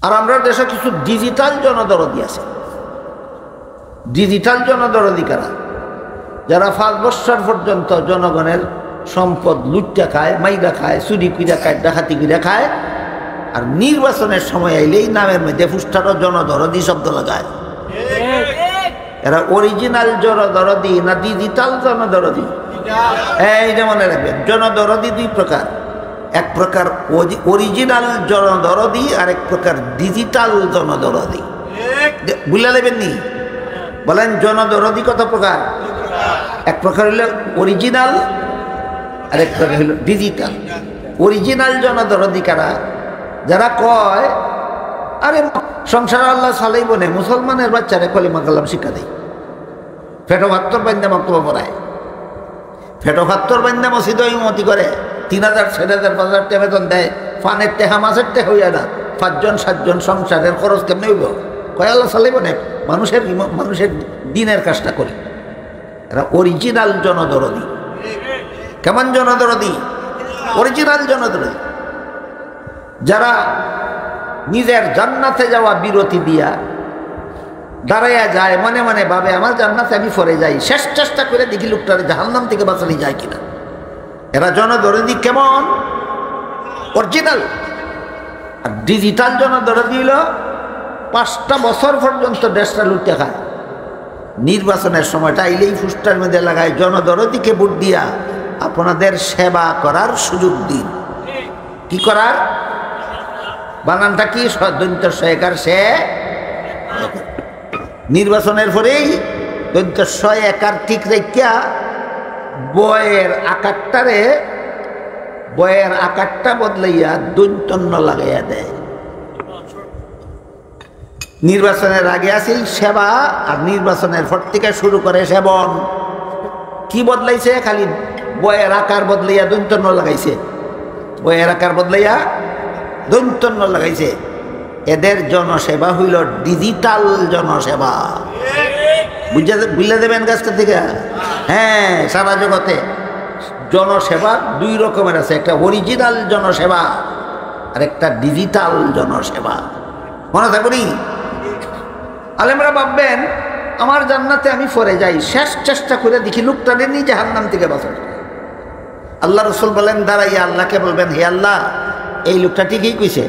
আর আমরা দেশে কিছু ডিজিটাল জনদরদি আছে। ডিজিটাল জনদরদি কারা? যারা 5 বছর পর্যন্ত জনগণের সম্পদ লুটটা খায়, মাইরা খায়, চুরি কুইরা খায়, ডাকাতি কুইরা খায়, আর নির্বাচনের সময় আইলেই নামের মধ্যে ফুস্টারও জনদরদি শব্দ লাগায়। এরা অরিজিনাল জনদরদি না ডিজিটাল জনদরদি? এইটা মনে রাখবেন, জনদরদি 2 প্রকার। এক প্রকার অরিজিনাল জনদরদি, আর এক প্রকার ডিজিটাল জনদরদি। বুঝলে নেবেন নি? বলেন জনদরদি কত প্রকার? এক প্রকার হইল অরিজিনাল, আর এক প্রকার হইল ডিজিটাল। অরিজিনাল জনদরদি কারা? যারা কয় আরে সংসার আল্লাহ চালাই বনে, মুসলমানের বাচ্চারে কলিমা কালাম শিক্ষা দেয়, ফেটো 72 বান্ধা বক্তব্য পড়ায়, ফেটো 72 বান্ধা মসজিদ ইমামতি করে, 3000, 4000, 5000 টাকা বেতন দেয়, ফানের টেহা মাছের টেহা হইয়া না, 5 জন 7 জন সংসারের খরচ কেমনে হইব? কয় আল্লাহ চালাই বনে, মানুষের দিনের কাজটা করি। এরা অরিজিনাল জনদরদি। কেমন জনদরদি? অরিজিনাল জনদরদি। যারা নিজের জান্নাতে যাওয়া বিরতি দিয়া দাঁড়াইয়া যায়, মনে মনে ভাবে আমার জান্নাতে আমি ফরে যাই, শেষ চেষ্টা করে দেখি লোকটারে জাহান্নাম থেকে বাঁচানো যায় কিনা। এরা জনদরদি কেমন? অরিজিনাল। আর ডিজিটাল জনদরদি হলো 5টা বছর পর্যন্ত দেশটা লুটে খায়, নির্বাচনের সময়টা আইলেই ফুস্টার মধ্যে লাগায় জনদরদিকে ভোট দিয়া আপনাদের সেবা করার সুযোগ দিন। কি করার? বানানটা কি? দৈন্ত সহায়কার সে। নির্বাচনের পরেই দৈন্ত সহায়কার ঠিক রেখা বয়ের আকারটা বদলাইয়া দৈন্তন্য লাগাইয়া দেয়। নির্বাচনের আগে আসিল সেবা, আর নির্বাচনের পর থেকে শুরু করে সেবন। কি বদলাইছে? খালি বয়ের আকার বদলাইয়া দৈন্তন্য লাগাইছে, বয়ের আকার বদলাইয়া দৈন্তন্য লাগাইছে। এদের জনসেবা হইল ডিজিটাল জনসেবা। বুঝলে দেবেন গাছটা থেকে? হ্যাঁ, সারা জগতে জনসেবা 2 রকমের আছে, একটা অরিজিনাল জনসেবা আর একটা ডিজিটাল জনসেবা। মনে থাকুনি? আলেমরা ভাববেন আমার জান্নাতে আমি ফরে যাই, শেষ চেষ্টা করে দেখি লোকটারে নিয়ে জাহান্নাম থেকে বাঁচানো। আল্লাহ রসুল বলেন দাঁড়াইয়া আল্লাহকে বলবেন, হে আল্লাহ, এই লোকটা ঠিকই কইছে,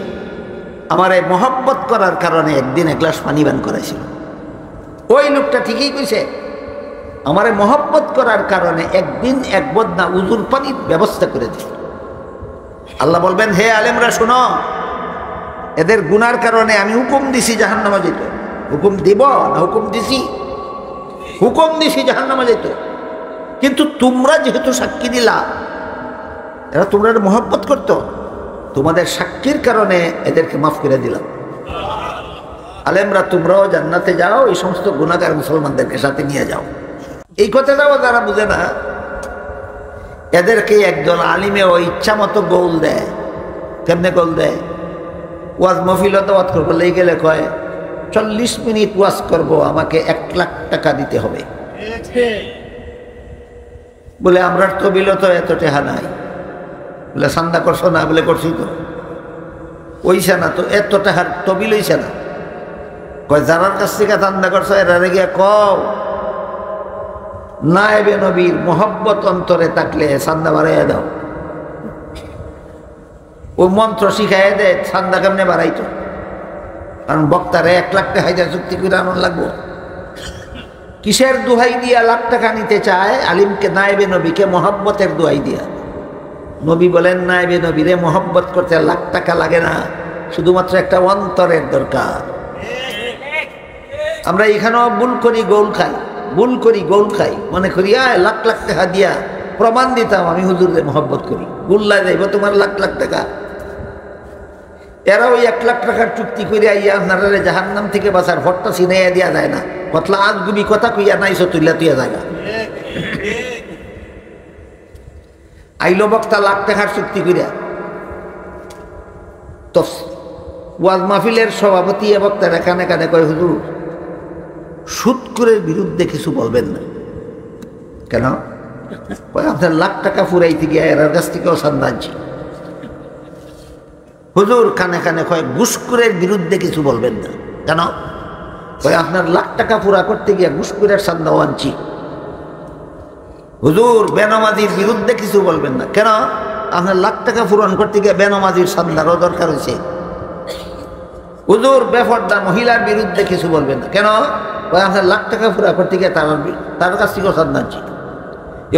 আমার এই মহব্বত করার কারণে একদিন 1 গ্লাস পানি পান করাইছিল। ওই লোকটা ঠিকই কইছে, আমার এই মহব্বত করার কারণে একদিন 1 বদনা উজুর পানির ব্যবস্থা করে দিল। আল্লাহ বলবেন, হে আলেমরা শোনো, এদের গুনার কারণে আমি হুকুম দিছি জাহান্নামে যেত। হুকুম দিব না? হুকুম দিছি, হুকুম দিছি জাহান্নামে যেত। কিন্তু তোমরা যেহেতু সাক্ষী দিলা, এরা তোমরা মহব্বত করতো, তোমাদের সাক্ষীর কারণে এদেরকে মাফ করে দিলাম। আলেমরা তোমরাও জান্নাতে যাও, এই সমস্ত গুনাহগার মুসলমানদেরকে সাথে নিয়ে যাও। এই কথাটাও যারা বুঝে না, এদেরকে একজন আলিমে ও ইচ্ছা মতো গোল দেয়। কেমনে গোল দেয়? ওয়াজ মফিলত ওয়াজ করবো লেগে গেলে কয় 40 মিনিট ওয়াজ করব, আমাকে 1 লাখ টাকা দিতে হবে। বলে আমরা তবিলত এত টেহা নাই। বলে চান্দা করছো না? বলে করছি তো। ওইছে না তো, এত টাকার তবিল হইছে না। কয় যারার কাছ থেকে চান্দা করছো এরা গিয়া কও নায়েবে নবীর মোহব্বত অন্তরে থাকলে চান্দা বাড়াইয়া দাও। ও মন্ত্র শিখাই দেয় চান্দা কেমনে বাড়াইতো, কারণ বক্তারে 1 লাখ টাকা চুক্তি করে আনন্দ লাগবো। কিসের দোহাই দিয়া 1 লাখ টাকা নিতে চায়? আলিমকে, নায়েবে নবীকে মোহব্বতের দোহাই দিয়া। নবী বলেন নায়েবে নবীরে মোহব্বত করতে 1 লাখ টাকা লাগে না, শুধুমাত্র একটা অন্তরের দরকার। আমরা এখানেও ভুল করি, গোল খাই, মনে করি 1 লাখ টাকা দিয়া প্রমাণ দিতাম আমি হুজুরে মোহব্বত করি, গুল্লা যাইব তোমার 1 লাখ টাকা। এরা ওই 1 লাখ টাকার চুক্তি করে আইয়া আপনারা জাহান্নাম থেকে বাঁচার ভট্টা ছিনাইয়া দেওয়া যায় না। কতলা আজগুবি কথা কইয়া নাইছো তুইলা তুইয়া জায়গা আইলো বক্তা 1 লাখ টাকার চুক্তি করিয়া। তো ওয়াজ মাহফিলের সভাপতি বক্তার এখানে কানে কয়, হুজুর সুদখোরের বিরুদ্ধে কিছু বলবেন না কেন? আপনার 1 লাখ টাকা ফুরাইতে গিয়ে এর কাছ থেকেও চান্দা আনছি। হুজুর কানে কানে কয় ঘুষখোরের বিরুদ্ধে কিছু বলবেন না। কেন? কয় আপনার লাখ টাকা পুরা করতে গিয়ে ঘুষখোরের সান্দাও আনছি। হুজুর বেনামাজির বিরুদ্ধে কিছু বলবেন না। কেন? আপনার লাখ টাকা পূরণ করতে গিয়ে বেনামাজির সান্দারও দরকার হয়েছে। হুজুর বেপরদা মহিলার বিরুদ্ধে কিছু বলবেন না। কেন? আপনার লাখ টাকা পুরা করতে গিয়ে তার কাছ থেকে সান্দ আনছি।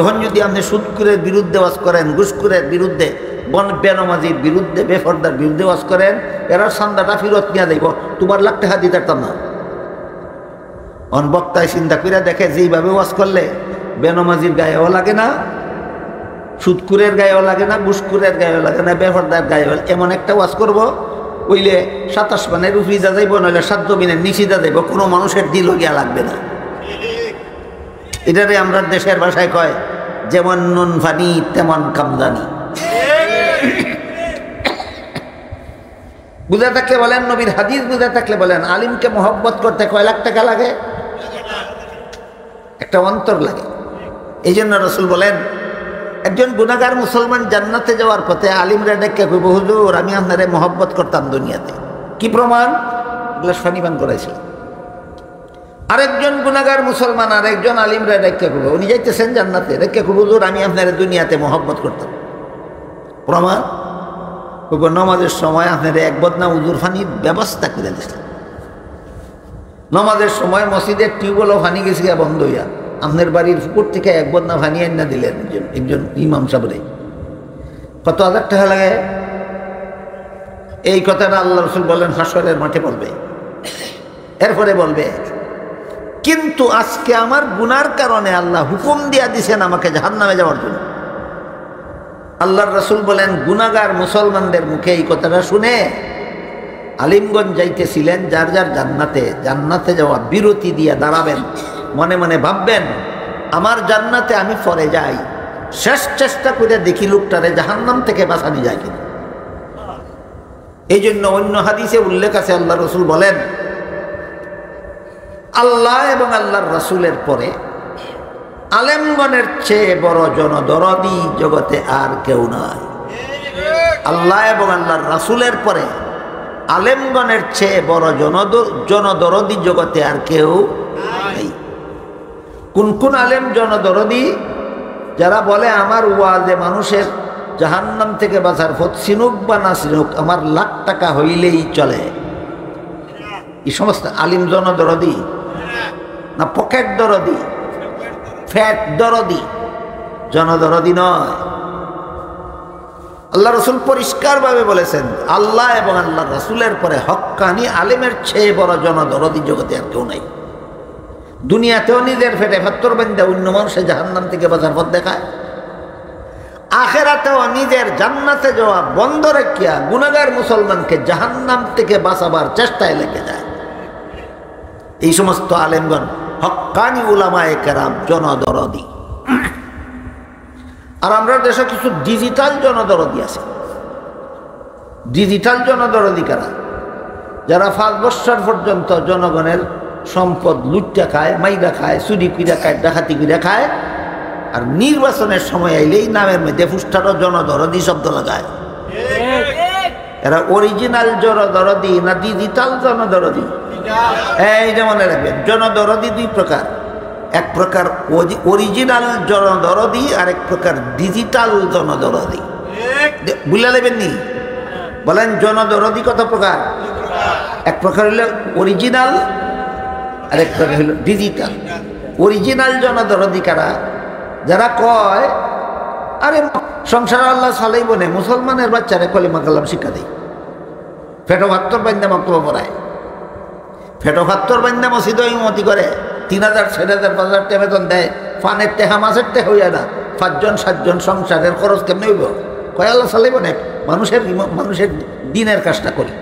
এখন যদি আপনি সুদখোরের বিরুদ্ধে ওয়াজ করেন, ঘুষখোরের বিরুদ্ধে, বেনামাজির বিরুদ্ধে, বেপরদার বিরুদ্ধে ওয়াজ করেন, এরা সান্দাটা ফিরত নিয়ে দেব, তোমার লাখ টাকা দিতে পারতাম না। বক্তায় চিন্তা করে দেখে যেইভাবে ওয়াজ করলে বেনামাজির গায়েও লাগে না, সুদখোরের গায়েও লাগে না, ঘুষখোরের গায়েও লাগে না, বেপরদার গায়েও, এমন একটা ওয়াজ করবো ওইলে 27 পানের উপরে যা যাইব, নইলে 7 জমিনের নিচে যা যাইব, কোনো মানুষের দিলও গিয়া লাগবে না। এটারে আমরা দেশের ভাষায় কয় যেমন নুন ফানি তেমন কামদানি। বুঝে থাকলে বলেন, নবীর হাদিস বুঝে থাকলে বলেন, আলিমকে মহব্বত করতে কয় লাখ টাকা লাগে? একটা অন্তর লাগে। এই জন্য রসুল বলেন, একজন গুনাহগার মুসলমান জান্নাতে যাওয়ার পথে আলিমরা ডেকে কইব, হুজুর আমি আপনারে মহব্বত করতাম দুনিয়াতে। কি প্রমাণ? গ্লাস পানি পান করাইছিল। আরেকজন গুনাহগার মুসলমান আরেকজন আলিমরা ডেকে কইব, উনি যাইতেছেন জান্নাতে, ডেকে কইব, হুজুর আমি আপনারে দুনিয়াতে মহব্বত করতাম। প্রমাণ? কইব নামাজের সময় আপনারে এক বদনা উজুর পানির ব্যবস্থা করে দিয়েছিলেন। নামাজের সময় মসজিদের টিউবওয়েলও পানি গেছে বন্ধ হইয়া, আপনার বাড়ির পুকুর থেকে এক বদনা পানি আইনা দিলেন একজন ইমাম সাহেবরে। কত হাজার টাকা লাগে? এই কথাটা আল্লাহ রসুল বলেন হাসরের মাঠে বলবে। এরপরে বলবে, কিন্তু আজকে আমার গুনার কারণে আল্লাহ হুকুম দিয়া দিছেন আমাকে জাহান্নামে যাওয়ার জন্য। আল্লাহর রসুল বলেন, গুনাহগার মুসলমানদের মুখে এই কথাটা শুনে আলিমগঞ্জ যাইতেছিলেন, যার যার জান্নাতে যাওয়া বিরতি দিয়ে দাঁড়াবেন, মনে মনে ভাববেন আমার জান্নাতে আমি পরে যাই, শেষ চেষ্টা করে দেখি লোকটারে জাহান্নাম থেকে বাঁচানি যায় কিনা। এই জন্য অন্য হাদিসে উল্লেখ আছে, আল্লাহ রসুল বলেন, আল্লাহ এবং আল্লাহর রসুলের পরে আলেমগণের চেয়ে বড় জনদরদি জগতে আর কেউ নাই। আল্লাহ এবং আল্লাহর রসুলের পরে আলেমগণের চেয়ে বড় জনদরদি জগতে আর কেউ নেই। কোন কোন আলেম জনদরদি? যারা বলে আমার ওয়াজে মানুষের জাহান্নাম থেকে বাঁচার পথ চিনুক বা না চিনুক, আমার লাখ টাকা হইলেই চলে। এই সমস্ত আলিম জনদরদি না পকেট দরদি, ফ্যাট দরদি? জনদরদি নয়। আল্লাহ রসুল পরিষ্কারভাবে বলেছেন, আল্লাহ এবং আল্লাহ রসুলের পরে হক্কানি আলেমের চেয়ে বড় জনদরদি জগতে আর কেউ নাই। দুনিয়াতেও নিজের ফেটে ফাত্তর বান্ধা অন্য মানুষের জাহান্নাম থেকে বাঁচার পথ দেখায়, আখেরাতেও নিজের জান্নাতে যাওয়া বন্ধ রেখিয়া গুনাহগার মুসলমানকে জাহান্নাম থেকে বাঁচাবার চেষ্টায় লেগে যায়। এই সমস্ত আলেমগণ হক্কানি উলামায়ে কেরাম জনদরদি। আর আমরা দেশে কিছু ডিজিটাল জনদরদি আছে। ডিজিটাল জনদরদি কারা? যারা 5 বছর পর্যন্ত জনগণের সম্পদ লুটটা খায়, মাইরা খায়, চুরি কিরা খায়, ডাকাতি কিরা খায়, আর নির্বাচনের সময় আইলেই নামের মধ্যে ফুস্টারও জনদরদি শব্দ লাগায়। এরা অরিজিনাল জনদরদি না ডিজিটাল জনদরদি? এই যে মনে রাখবেন, জনদরদি 2 প্রকার। এক প্রকার অরিজিনাল জনদরদি, আর এক প্রকার ডিজিটাল জনদরদি। বুঝলে নেবেন নি? বলেন জনদরদি কত প্রকার? এক প্রকার হলো অরিজিনাল, আর এক প্রকার হলো ডিজিটাল। অরিজিনাল জনদরদি কারা? যারা কয় আরে সংসার আল্লাহ চালাইব না, মুসলমানের বাচ্চারে কলিমা কালাম শিক্ষা দেয়, ফেটো 72 বান্ধা বক্তব্য পড়ায়, ফেটো 72 বান্ধা মসজিদ ইমামতি করে, 3000, 4000, 5000 টাকা বেতন দেয়, ফানের টেহা মাছের টেহা হইয়া না, 5 জন 7 জন সংসারের খরচ কেমনে হইব? কয় আল্লাহ চালাইব না, মানুষের দিনের কাজটা করি।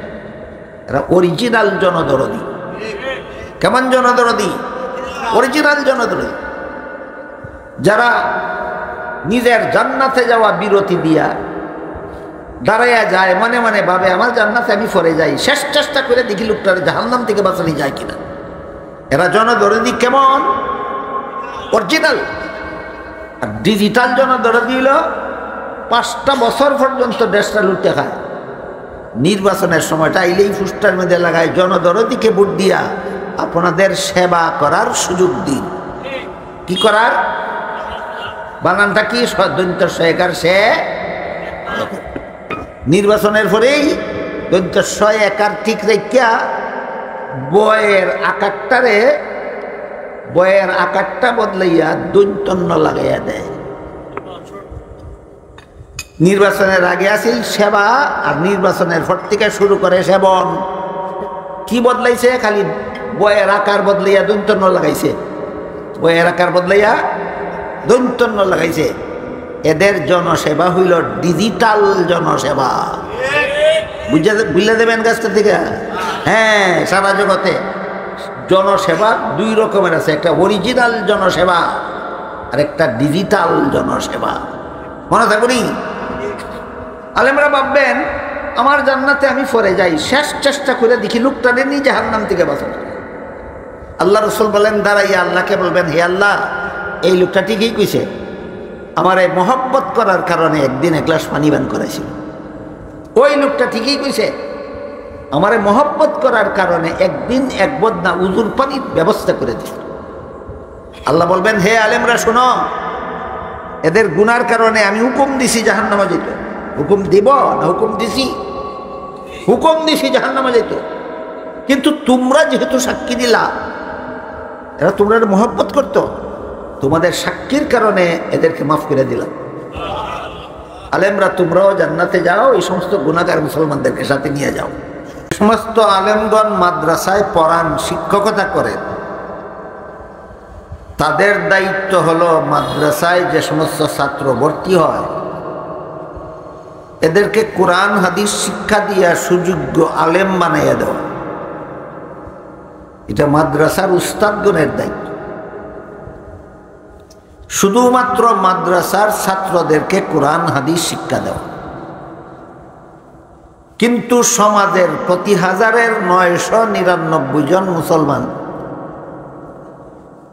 এরা অরিজিনাল জনদরদি। কেমন জনদরদি? অরিজিনাল জনদরদি। যারা নিজের জান্নাতে যাওয়া বিরতি দিয়া দাঁড়াইয়া যায়, মনে মনে ভাবে আমার জান্নাতে আমি পরে যাই, শেষ চেষ্টা করে দেখি লোকটার জাহান্নাম থেকে বাঁচানো যায় কিনা। এরা জনদরদি কেমন? অরিজিনাল। আর ডিজিটাল জনদরদি হলো 5টা বছর পর্যন্ত দেশটা লুটে খায়, নির্বাচনের সময়টা আইলেই ফুস্টার মধ্যে লাগায় জনদরদিকে ভোট দিয়া আপনাদের সেবা করার সুযোগ দিন। কি করার? বানানটা কি? দৈন্ত সহায়কার সে। নির্বাচনের পরেই দৈন্ত সহায়কার ঠিক রেখা বয়ের আকারটা বদলাইয়া দৈন্তন্য লাগাইয়া দেয়। নির্বাচনের আগে আসিল সেবা, আর নির্বাচনের পর থেকে শুরু করে সেবন। কি বদলাইছে? খালি বয়ের আকার বদলাইয়া দৈন্তন্য লাগাইছে, বয়ের আকার বদলাইয়া দৈন্তন্য লাগাইছে। এদের জনসেবা হইল ডিজিটাল জনসেবা। বুঝলে দেবেন গাছটা থেকে? হ্যাঁ, সারা জগতে জনসেবা দুই রকমের আছে, একটা অরিজিনাল জনসেবা আর একটা ডিজিটাল জনসেবা। মনে থাকুনি? আলেমরা ভাববেন আমার জান্নাতে আমি পরে যাই, শেষ চেষ্টা করে দেখি লোকটারে নিয়ে জাহান্নাম থেকে বাঁচানো। আল্লাহ রসুল বলেন দাঁড়াইয়া আল্লাহকে বলবেন, হে আল্লাহ, এই লোকটা ঠিকই কইছে, আমার এই মহব্বত করার কারণে একদিন এক গ্লাস পানি পান করাইছিল। ওই লোকটা ঠিকই কইছে, আমার মহব্বত করার কারণে একদিন এক বদনা উজুর পানির ব্যবস্থা করে দিল। আল্লাহ বলবেন, হে আলেমরা শোনো, এদের গুনার কারণে আমি হুকুম দিছি জাহান্নামে যেত। হুকুম দিব না? হুকুম দিছি, হুকুম দিছি জাহান্নামে যেত। কিন্তু তোমরা যেহেতু সাক্ষী দিলা, এরা তোমরা মহব্বত করতো, তোমাদের সাক্ষীর কারণে এদেরকে মাফ করে দিলাম। আলেমরা তোমরাও জান্নাতে যাও, এই সমস্ত গুনাহগার মুসলমানদেরকে সাথে নিয়ে যাও। সমস্ত আলেমগণ মাদ্রাসায় পড়ান, শিক্ষকতা করেন, তাদের দায়িত্ব হলো মাদ্রাসায় যে সমস্ত ছাত্র ভর্তি হয় এদেরকে কোরআন হাদিস শিক্ষা দিয়া সুযোগ্য আলেম বানাইয়া দেওয়া। এটা মাদ্রাসার উস্তাদগণের দায়িত্ব। শুধুমাত্র মাদ্রাসার ছাত্রদেরকে কোরআন হাদিস শিক্ষা দেওয়া। কিন্তু সমাজের প্রতি 1999 জন মুসলমান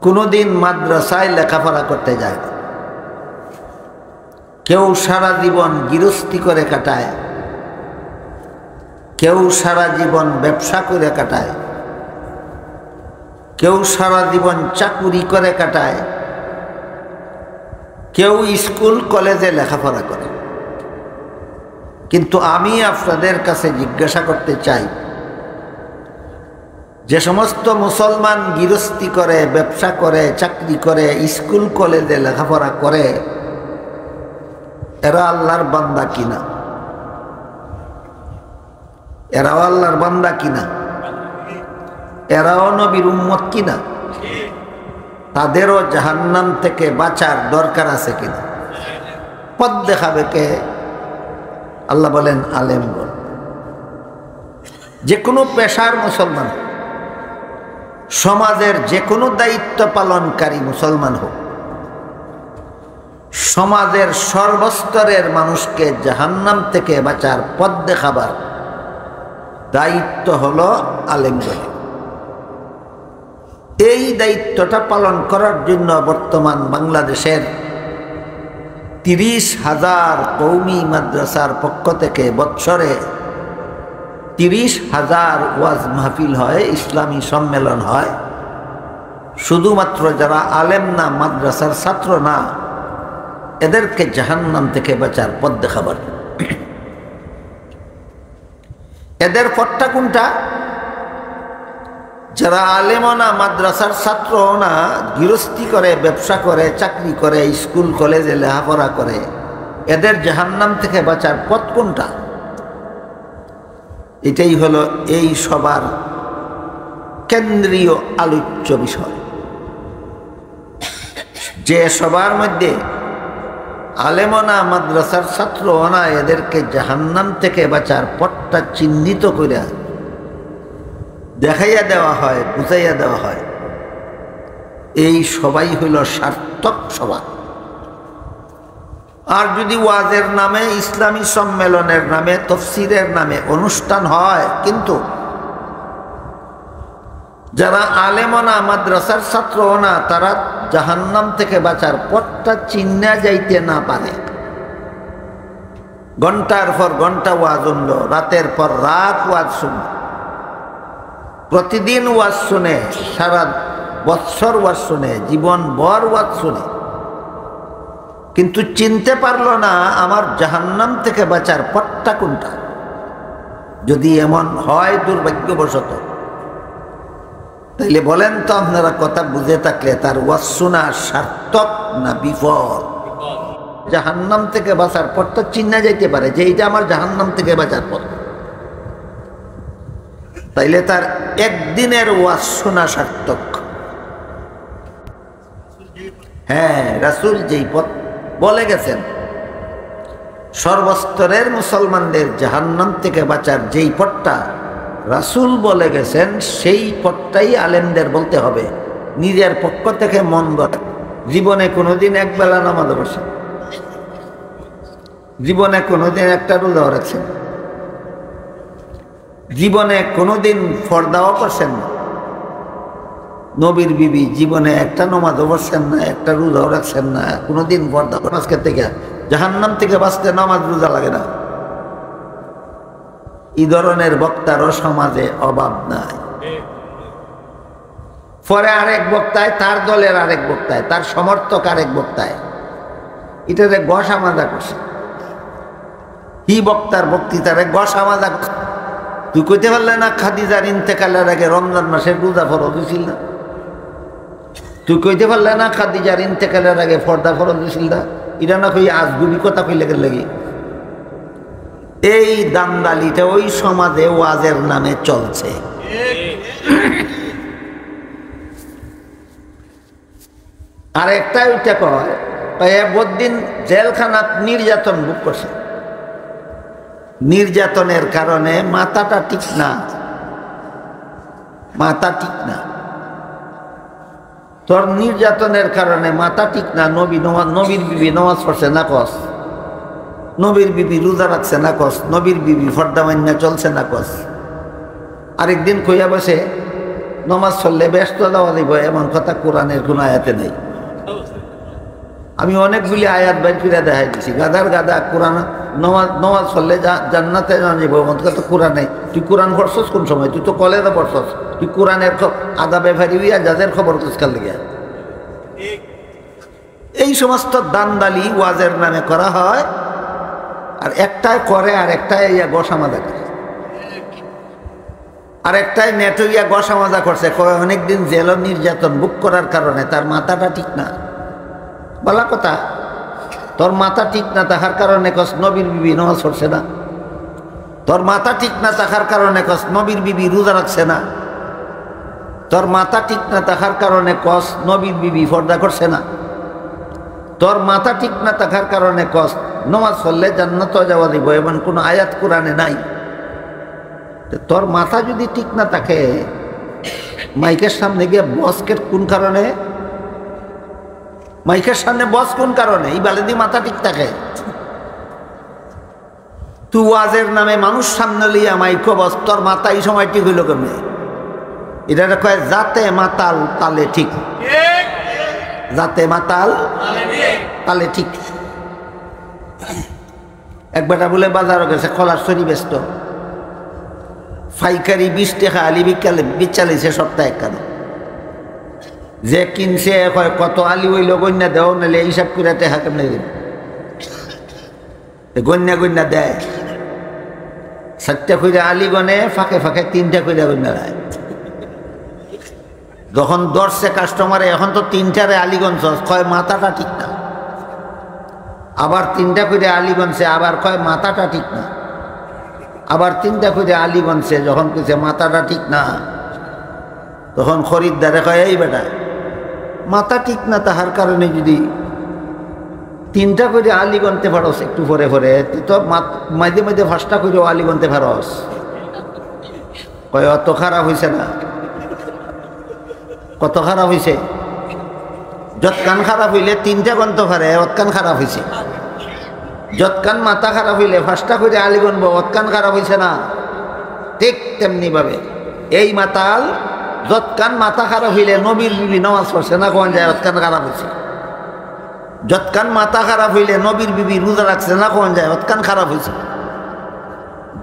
কোনোদিন মাদ্রাসায় লেখাপড়া করতে যায় না। কেউ সারা জীবন গৃহস্থী করে কাটায়, কেউ সারা জীবন ব্যবসা করে কাটায়, কেউ সারা জীবন চাকুরি করে কাটায়, কেউ স্কুল কলেজে লেখাপড়া করে। কিন্তু আমি আপনাদের কাছে জিজ্ঞাসা করতে চাই, যে সমস্ত মুসলমান গৃহস্থী করে, ব্যবসা করে, চাকরি করে, স্কুল কলেজে লেখাপড়া করে, এরা আল্লাহর বান্দা কিনা? এরাও আল্লাহর বান্দা কিনা? এরাও নবীর উম্মত কিনা? তাদেরও জাহান্নাম থেকে বাঁচার দরকার আছে কিনা? পথ দেখাবে কে? আল্লাহ বলেন আলেমগণ। যে কোনো পেশার মুসলমান, সমাজের যে কোনো দায়িত্ব পালনকারী মুসলমান হোক, সমাজের সর্বস্তরের মানুষকে জাহান্নাম থেকে বাঁচার পথ দেখাবার দায়িত্ব হলো আলেমগণ। এই দায়িত্বটা পালন করার জন্য বর্তমান বাংলাদেশের 30,000 কওমি মাদ্রাসার পক্ষ থেকে বৎসরে 30,000 ওয়াজ মাহফিল হয়, ইসলামী সম্মেলন হয়। শুধুমাত্র যারা আলেম না, মাদ্রাসার ছাত্র না, এদেরকে জাহান্নাম থেকে বাঁচার পথ দেখাবার। এদের পথটা কোনটা? যারা আলেমও না, মাদ্রাসার ছাত্রও না, গৃহস্থী করে, ব্যবসা করে, চাকরি করে, স্কুল কলেজে লেখাপড়া করে, এদের জাহান্নাম থেকে বাঁচার পথ কোনটা? এটাই হলো এই সবার কেন্দ্রীয় আলোচ্য বিষয়। যে সবার মধ্যে আলেমও না, মাদ্রাসার ছাত্রও না, এদেরকে জাহান্নাম থেকে বাঁচার পথটা চিহ্নিত করে দেখাইয়া দেওয়া হয়, বুঝাইয়া দেওয়া হয়, এই সবাই হইল সার্থক সভা। আর যদি ওয়াজের নামে, ইসলামী সম্মেলনের নামে, তফসিরের নামে অনুষ্ঠান হয়, কিন্তু যারা আলেমও না, মাদ্রাসার ছাত্রও না, তারা জাহান্নাম থেকে বাঁচার পথটা চিন্না যাইতে না পারে, ঘন্টার পর ঘন্টা ওয়াজ শুনলো, রাতের পর রাত ওয়াজ শুনল, প্রতিদিন ওয়াজ শুনে, সারা বৎসর ওয়াজ শুনে, জীবন ভর ওয়াজ শুনে, কিন্তু চিনতে পারলো না আমার জাহান্নাম থেকে বাঁচার পথটা কোনটা। যদি এমন হয় দুর্ভাগ্যবশত, তাইলে বলেন তো আপনারা কথা বুঝে থাকলে তার ওয়াজ শোনা সার্থক না বিফল? জাহান্নাম থেকে বাঁচার পথটা চিন্না যাইতে পারে যে এইটা আমার জাহান্নাম থেকে বাঁচার পথ, তাইলে তার একদিনের ওয়াজ শোনা সার্থক। হ্যাঁ, রাসূল যেই পথ বলে গেছেন, সর্বস্তরের মুসলমানদের জাহান্নাম থেকে বাঁচার যেই পথটা রাসূল বলে গেছেন, সেই পথটাই আলেমদের বলতে হবে। নিজের পক্ষ থেকে মন গড়ে। জীবনে কোনোদিন একবেলা নামাজ বসে, জীবনে কোনোদিন একটা রোজাও রাখছেন, জীবনে কোনোদিন ফর্দাও করছেন না। নবীর বিবি জীবনে একটা নামাজও পড়ছেন না, একটা রোজাও রাখছেন না, কোনোদিন ফর্দা। আজকে থেকে জাহান্নাম থেকে বাঁচতে নামাজ রোজা লাগে না। এই ধরনের বক্তারও সমাজে অভাব নাই। পরে আরেক বক্তায়, তার দলের আরেক বক্তায়, তার সমর্থক আরেক বক্তায় এটারে গসা মাজা করছে। কি বক্তার বক্তৃতারে গসা মাজা করছে। তুই কইতে পারলে না খাদিজার ইন্তেকালের আগে রমজান মাসের রোজা ফরজ হয়েছিল না? তুই কইতে পারলে না খাদিজার ইন্তেকালের আগে ফর্দা ফরজ হয়েছিল না? এটা না কই আজগুবি কথা কইলে লাগি। এই দান্দালিটা ওই সমাজে ওয়াজের নামে চলছে। আর একটা ওইটা কয় বদিন জেলখানাত নির্যাতন ভোগ করছে, নির্যাতনের কারণে মাথাটা ঠিক না, মাথা ঠিক না। তোর নির্যাতনের কারণে মাথা ঠিক না। নবীর বিবি নামাজ পড়ছে না কস, নবীর বিবি রোজা রাখছে না কস, নবীর বিবি ফর্দা মান্না চলছে না কস। আরেকদিন কইয়া বসে নামাজ পড়লে ব্যস্ত দেওয়া দিব, এমন কথা কোরআনের কোনো আয়াতে নেই। আমি অনেকগুলি আয়াত বাইর করে দেখাই দিছি। গাদার গাদা কোরআন নামাজ পড়লে জান্নাতে যাবো, এমন কথা কোরআন নেই। তুই কোরআন পড়ছস কোন সময়? তুই তো কলেজে পড়ছস। তুই কোরআনের আদা ব্যাপারি হইয়া যাদের খবর কুচকার লেগে। এই সমস্ত দান্দালি ওয়াজের নামে করা হয়, আর একটাই করে আর একটাই ইয়া গসা মাজা করে, আর একটাই নেটো ইয়া গসা মাজা করছে। অনেকদিন জেল নির্যাতন ভোগ করার কারণে তার মাথাটা ঠিক না। বলা কথা, তোর মাথা ঠিক না থাকার কারণে কস নবীর বিবি নামাজ পড়ছে না, তোর মাথা ঠিক না থাকার কারণে কস নবীর বিবি রোজা রাখছে না, তোর মাথা ঠিক না থাকার কারণে কস নবীর বিবি পর্দা করছে না, তোর মাথা ঠিক না থাকার কারণে কস নামাজ পড়লে জান্নাত যাওয়া দিব, এমন কোনো আয়াত কোরআনে নাই। তোর মাথা যদি ঠিক না থাকে, মাইকের সামনে গিয়ে বসকে কোন কারণে, মাইকের সামনে বস কোন কারণে? এই বালেদি মাথা ঠিক থাকে। তুই ওয়াজের নামে মানুষ সামনে লইয়া মাইকো বস, তোর মাথা এই সময় ঠিক হইল কেমনে? এটা কয় যাতে মাতাল তালে ঠিক, যাতে মাতাল তালে ঠিক। এক বেটা বলে বাজারও গেছে, খোলার শরী ব্যস্ত, পাইকারি 20 টাকা আলি বিচালিছে সপ্তাহে কেন? যে কিনছে কত আলি হইল গন্যা দেও, নাহলে হিসাব করে টেহা কেমনে দেব? গন্যা গন্যা দেয়, 7টা করে আলি গনে, ফাঁকে ফাঁকে 3টা করে গন্যা দেয়। যখন দর্শে কাস্টমারে, এখন তো 3টারে আলিগঞ্জ কয় মাথাটা ঠিক না, আবার 3টা করে আলিগঞ্জে আবার কয় মাথাটা ঠিক না, আবার 3টা করে আলিগঞ্জে যখন কইছে মাথাটা ঠিক না, তখন খরিদ্দারে কয় এই বেটা মাথা ঠিক না তাহার কারণে যদি 3টা করে আলি গনতে পারস একটু পরে পরে, তুই তো মাঝে মাঝে 5টা করেও আলি গনতে পারস। কয় অত খারাপ হয়েছে না? কত খারাপ হয়েছে? যৎকান খারাপ হইলে 3টা গনতে পারে, অতকান খারাপ হয়েছে। যৎকান মাথা খারাপ হইলে 5টা করে আলি গনবো, অতকান খারাপ হয়েছে না? ঠিক তেমনি ভাবে এই মাতাল যৎকান মাথা খারাপ হইলে নবীর বিবি নামাজ পড়ছে না, কোন যায় অতকান খারাপ হয়েছে। যৎকান মাথা খারাপ হইলে নবীর বিবি রোজা রাখছে না কোন যায় অতকান খারাপ হয়েছে।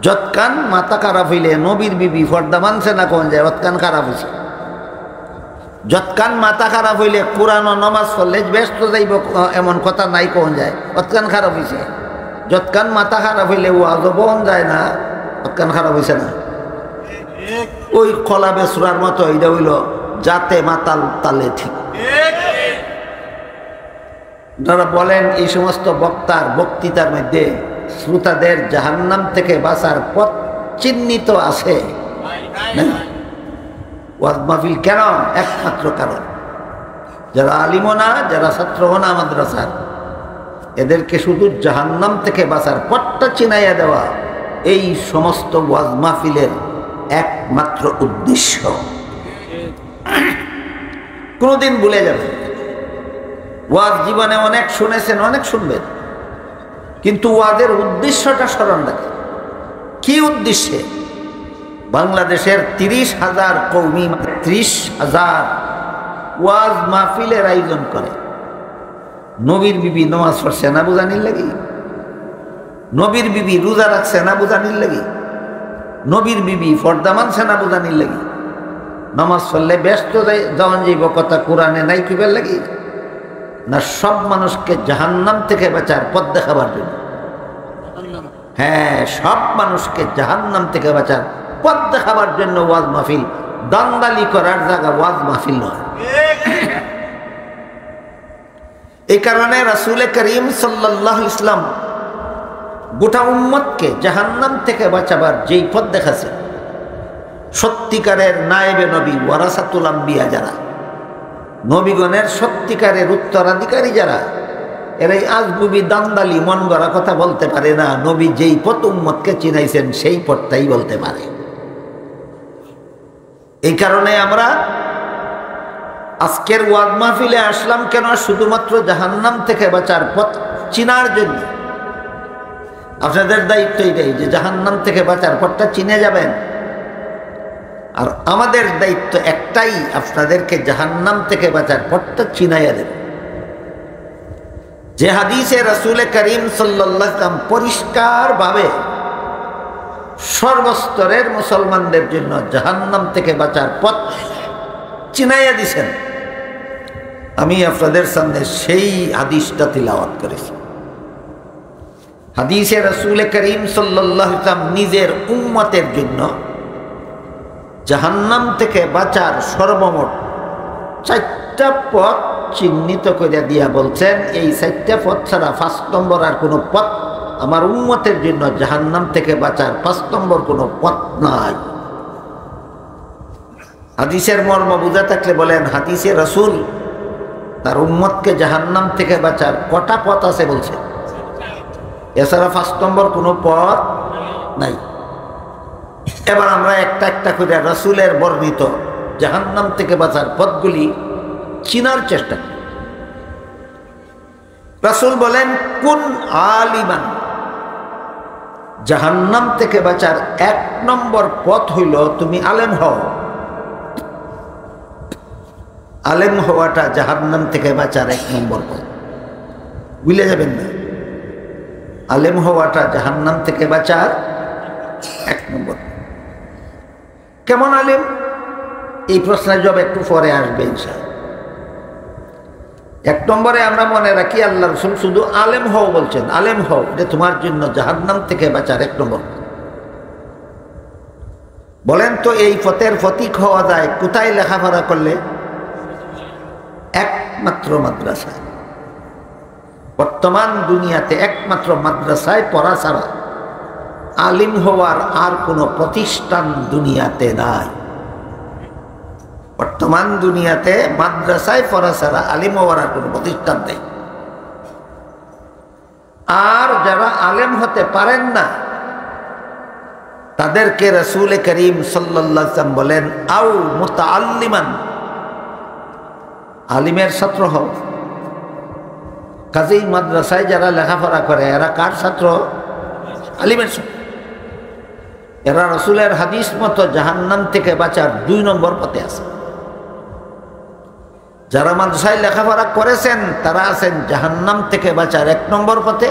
যৎকান মাথা খারাপ হইলে নবীর বিবি ফর্দা মানছে না কোন যায় অতকান খারাপ হয়েছে। যৎকান মাথা খারাপ হইলে কোরআন ও নমাজ পড়লে ব্যস্ত যাইব এমন কথা নাই কোন যায় অতকান খারাপ হয়েছে। যৎকান মাথা খারাপ হইলে ওয়াজ বহন যায় না অতকান খারাপ হয়েছে না। ওই কলা বেসুরার মতো এইটা হইল যাতে মাতাল তালে ঠিক। যারা বলেন এই সমস্ত বক্তার বক্তৃতার মধ্যে শ্রোতাদের জাহান্নাম থেকে বাঁচার পথ চিহ্নিত আছে। ওয়াজ মাহফিল কেন? একমাত্র কারণ যারা আলিমও না, যারা ছাত্রও না মাদ্রাসার, এদেরকে শুধু জাহান্নাম থেকে বাঁচার পথটা চিনাইয়া দেওয়া এই সমস্ত ওয়াজ মাহফিলের একমাত্র উদ্দেশ্য। কোনোদিন ভুলে যাবেন, ওয়াজ জীবনে অনেক শুনেছেন, অনেক শুনবেন, কিন্তু ওয়াজের উদ্দেশ্যটা স্মরণ রাখেন। কি উদ্দেশ্যে? বাংলাদেশের 30,000 কওমি 30,000 ওয়াজ মাহফিলের আয়োজন করে। নবীর বিবি নামাজ পড়ছে না বুঝানির লাগি, নবীর বিবি রোজা রাখছে না বুঝানির লাগি, নবীর বিবি ফর্দা মানছে না বুঝানির লাগি, নামাজ পড়লে ব্যস্ত যাওয়ান যাইব কথা কোরআনে নাই কিবার লাগি, না সব মানুষকে জাহান্নাম থেকে বাঁচার পথ দেখাবার জন্য? হ্যাঁ, সব মানুষকে জাহান্নাম থেকে বাঁচার পথ দেখাবার জন্য ওয়াজ মাহফিল। দান্দালি করার জায়গা ওয়াজ মাহফিল নয়। এই কারণে রাসূল করিম সাল্লাল্লাহু আলাইহি ওয়াসাল্লাম গোটা উম্মতকে জাহান্নাম থেকে বাঁচাবার যেই পথ দেখাছে, সত্যিকারের নায়েবে নবী ওয়ারাসাতুল আম্বিয়া যারা, নবীগণের সত্যিকারের উত্তরাধিকারী যারা, এরাই আজগুবি দান্দালি মন গড়া কথা বলতে পারে না। নবী যেই পথ উম্মতকে চিনাইছেন সেই পথটাই বলতে পারে। এই কারণে আমরা আজকের ওয়াজ মাহফিলে আসলাম কেন? শুধুমাত্র জাহান্নাম থেকে বাঁচার পথ চিনার জন্য। আপনাদের দায়িত্ব এটাই যে জাহান্নাম থেকে বাঁচার পথটা চিনে যাবেন, আর আমাদের দায়িত্ব একটাই, আপনাদেরকে জাহান্নাম থেকে বাঁচার পথটা চিনাইয়া দেব। যে হাদিসে রাসূল করিম সাল্লাল্লাহু আলাইহি ওয়াসাল্লাম পরিষ্কারভাবে সর্বস্তরের মুসলমানদের জন্য জাহান্নাম থেকে বাঁচার পথ চিনাইয়া দিছেন, আমি আপনাদের সামনে সেই হাদিসটা তিলাওয়াত করেছি। হাদিসে রাসূল করিম সাল্লাল্লাহু আলাইহি ওয়াসাল্লাম নিজের উম্মতের জন্য জাহান্নাম থেকে বাঁচার সর্বমোট 4টা পথ চিহ্নিত করে দিয়া বলছেন, এই 4টা পথ ছাড়া 5 নম্বর আর কোনো পথ আমার উম্মতের জন্য জাহান্নাম থেকে বাঁচার 5 নম্বর কোনো পথ নাই। হাদিসের মর্ম বুঝা থাকলে বলেন, হাদিসে রাসূল তার উম্মতকে জাহান্নাম থেকে বাঁচার কটা পথ আছে বলছে, এছাড়া 5 নম্বর কোনো পথ নাই। এবার আমরা একটা একটা করে রাসূলের বর্ণিত জাহান্নাম থেকে বাঁচার পথগুলি চিনার চেষ্টা করি। রাসূল বলেন, কুন আলিমান, জাহান্নাম থেকে বাঁচার 1 নম্বর পথ হইল তুমি আলেম হও। আলেম হওয়াটা জাহান্নাম থেকে বাঁচার 1 নম্বর পথ, ভুলে যাবেন না। আলেম হওয়াটা জাহান্নাম থেকে বাঁচার 1 নম্বর। কেমন আলেম? এই প্রশ্নের জবাব একটু পরে আসবে ইনশাআল্লাহ। 1 নম্বরে আমরা মনে রাখি, আল্লাহ রাসূল শুধু আলেম হও বলছেন। আলেম হও, এটা তোমার জন্য জাহান্নাম থেকে বাঁচার 1 নম্বর। বলেন তো এই পথের প্রতীক হওয়া যায় কোথায় লেখাপড়া করলে? একমাত্র মাদ্রাসায়। বর্তমান দুনিয়াতে একমাত্র মাদ্রাসায় পড়া ছাড়া আলিম হওয়ার আর কোনো প্রতিষ্ঠান দুনিয়াতে নাই। বর্তমান দুনিয়াতে মাদ্রাসায় পড়া ছাড়া আলিম হওয়ার আর কোনো প্রতিষ্ঠান নেই। আর যারা আলেম হতে পারেন না তাদেরকে রাসূল করিম সাল্লাল্লাহু আলাইহি ওয়াসাল্লাম বলেন, আও মুতাআল্লিমান, আলিমের ছাত্র হও। কাজেই মাদ্রাসায় যারা লেখাপড়া করে এরা কার ছাত্র? আলিমের ছাত্র। এরা রাসূলের হাদিস মতো জাহান্নাম থেকে বাঁচার 2 নম্বর পথে আছে। যারা মাদ্রাসায় লেখাপড়া করেছেন তারা আছেন জাহান্নাম থেকে বাঁচার 1 নম্বর পথে,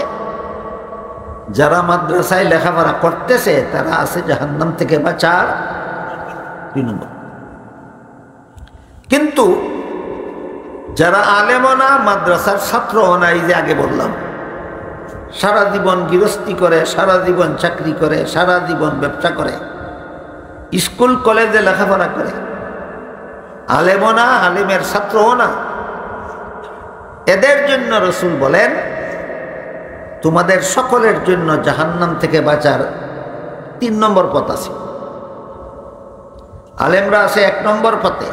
যারা মাদ্রাসায় লেখাপড়া করতেছে তারা আছে জাহান্নাম থেকে বাঁচার 2 নম্বর। কিন্তু যারা আলেমও না, মাদ্রাসার ছাত্রও না, এই যে আগে বললাম, সারা জীবন গৃহস্থী করে, সারা জীবন চাকরি করে, সারা জীবন ব্যবসা করে, স্কুল কলেজে লেখাপড়া করে, আলেমও না, আলেমের ছাত্রও না, এদের জন্য রাসূল বলেন তোমাদের সকলের জন্য জাহান্নাম থেকে বাঁচার 3 নম্বর পথ আছে। আলেমরা আছে 1 নম্বর পথে,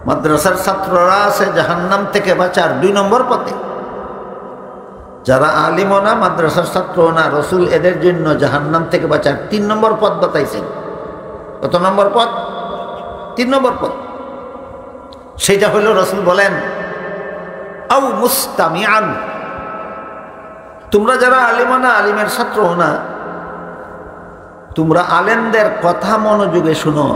মাদ্রাসার ছাত্ররা আছে জাহান্নাম থেকে বাঁচার 2 নম্বর পথে। যারা আলিমও না, মাদ্রাসার ছাত্রও না, রাসূল এদের জন্য জাহান্নাম থেকে বাঁচার 3 নম্বর পথ বাতাইছেন। কত নম্বর পথ? 3 নম্বর পথ। সেটা হলো রাসূল বলেন আও মুস্তামিআন, তোমরা যারা আলিমও না, আলিমের ছাত্রও না, তোমরা আলেমদের কথা মনোযোগে শুনো,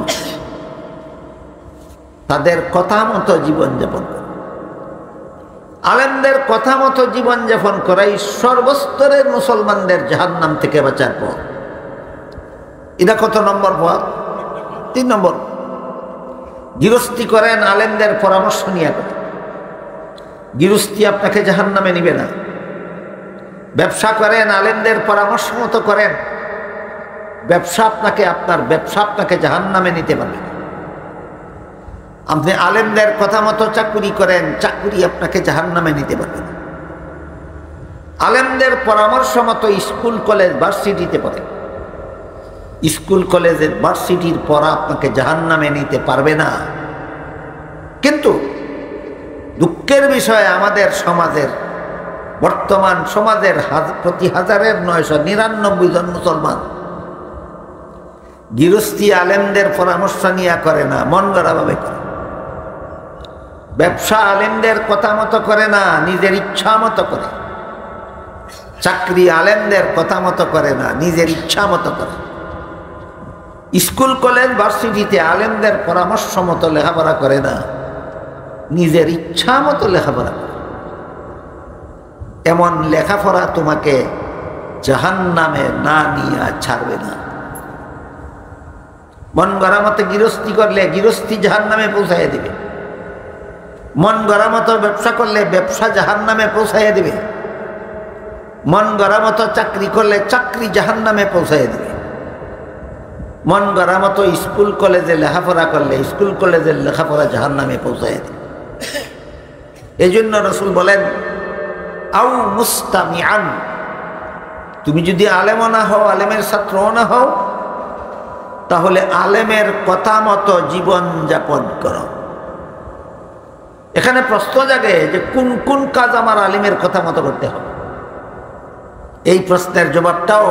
তাদের কথা মতো জীবনযাপন করো। আলেমদের কথা মতো জীবনযাপন করাই সর্বস্তরের মুসলমানদের জাহান্নাম থেকে বাঁচার পথ। এটা কত নম্বর পথ? 3 নম্বর। গৃহস্থী করেন, আলেমদের পরামর্শ নিয়ে করেন, গৃহস্থী আপনাকে জাহান্নামে নিবে না। ব্যবসা করেন, আলেমদের পরামর্শ মতো করেন, আপনার ব্যবসা আপনাকে জাহান্নামে নিতে পারবে না। আপনি আলেমদের কথা মতো চাকুরি করেন, চাকুরি আপনাকে জাহান্নামে নিতে পারবে না। আলেমদের পরামর্শ মতো স্কুল কলেজ ভার্সিটিতে পড়েন, স্কুল কলেজের ভার্সিটির পড়া আপনাকে জাহান্নামে নিতে পারবে না। কিন্তু দুঃখের বিষয়, আমাদের সমাজের, বর্তমান সমাজের প্রতি 1000-999 জন মুসলমান গৃহস্থী আলেমদের পরামর্শ নিয়ে করে না, মন গড়াভাবে করে। ব্যবসা আলেমদের কথা মতো করে না, নিজের ইচ্ছা মতো করে। চাকরি আলেমদের কথা মতো করে না, নিজের ইচ্ছা মতো করে। স্কুল কলেজ ভার্সিটিতে আলেমদের পরামর্শ মতো লেখাপড়া করে না, নিজের ইচ্ছা মতো লেখাপড়া করে। এমন লেখাপড়া তোমাকে জাহান্নামে না নিয়ে ছাড়বে না। মন গড়া মতো গৃহস্থী করলে গৃহস্থী জাহান্নামে পৌঁছাইয়া দিবে, মন গড়া মতো ব্যবসা করলে ব্যবসা জাহান্নামে পৌঁছাইয়া দিবে, মন গড়া মতো চাকরি করলে চাকরি জাহান্নামে পৌঁছাইয়া দিবে, মন গড়া মতো স্কুল কলেজে লেখাপড়া করলে স্কুল কলেজের লেখাপড়া জাহান্নামে পৌঁছাইয়া দিবে। এই জন্য রাসূল বলেন আও মুস্তামিআন, তুমি যদি আলেমও না হও, আলেমের ছাত্রও না হও, তাহলে আলেমের কথা মতো জীবন যাপন করো। এখানে প্রশ্ন জাগে যে কোন কোন কাজ আমার আলেমের কথা মতো করতে হবে। এই প্রশ্নের জবাবটাও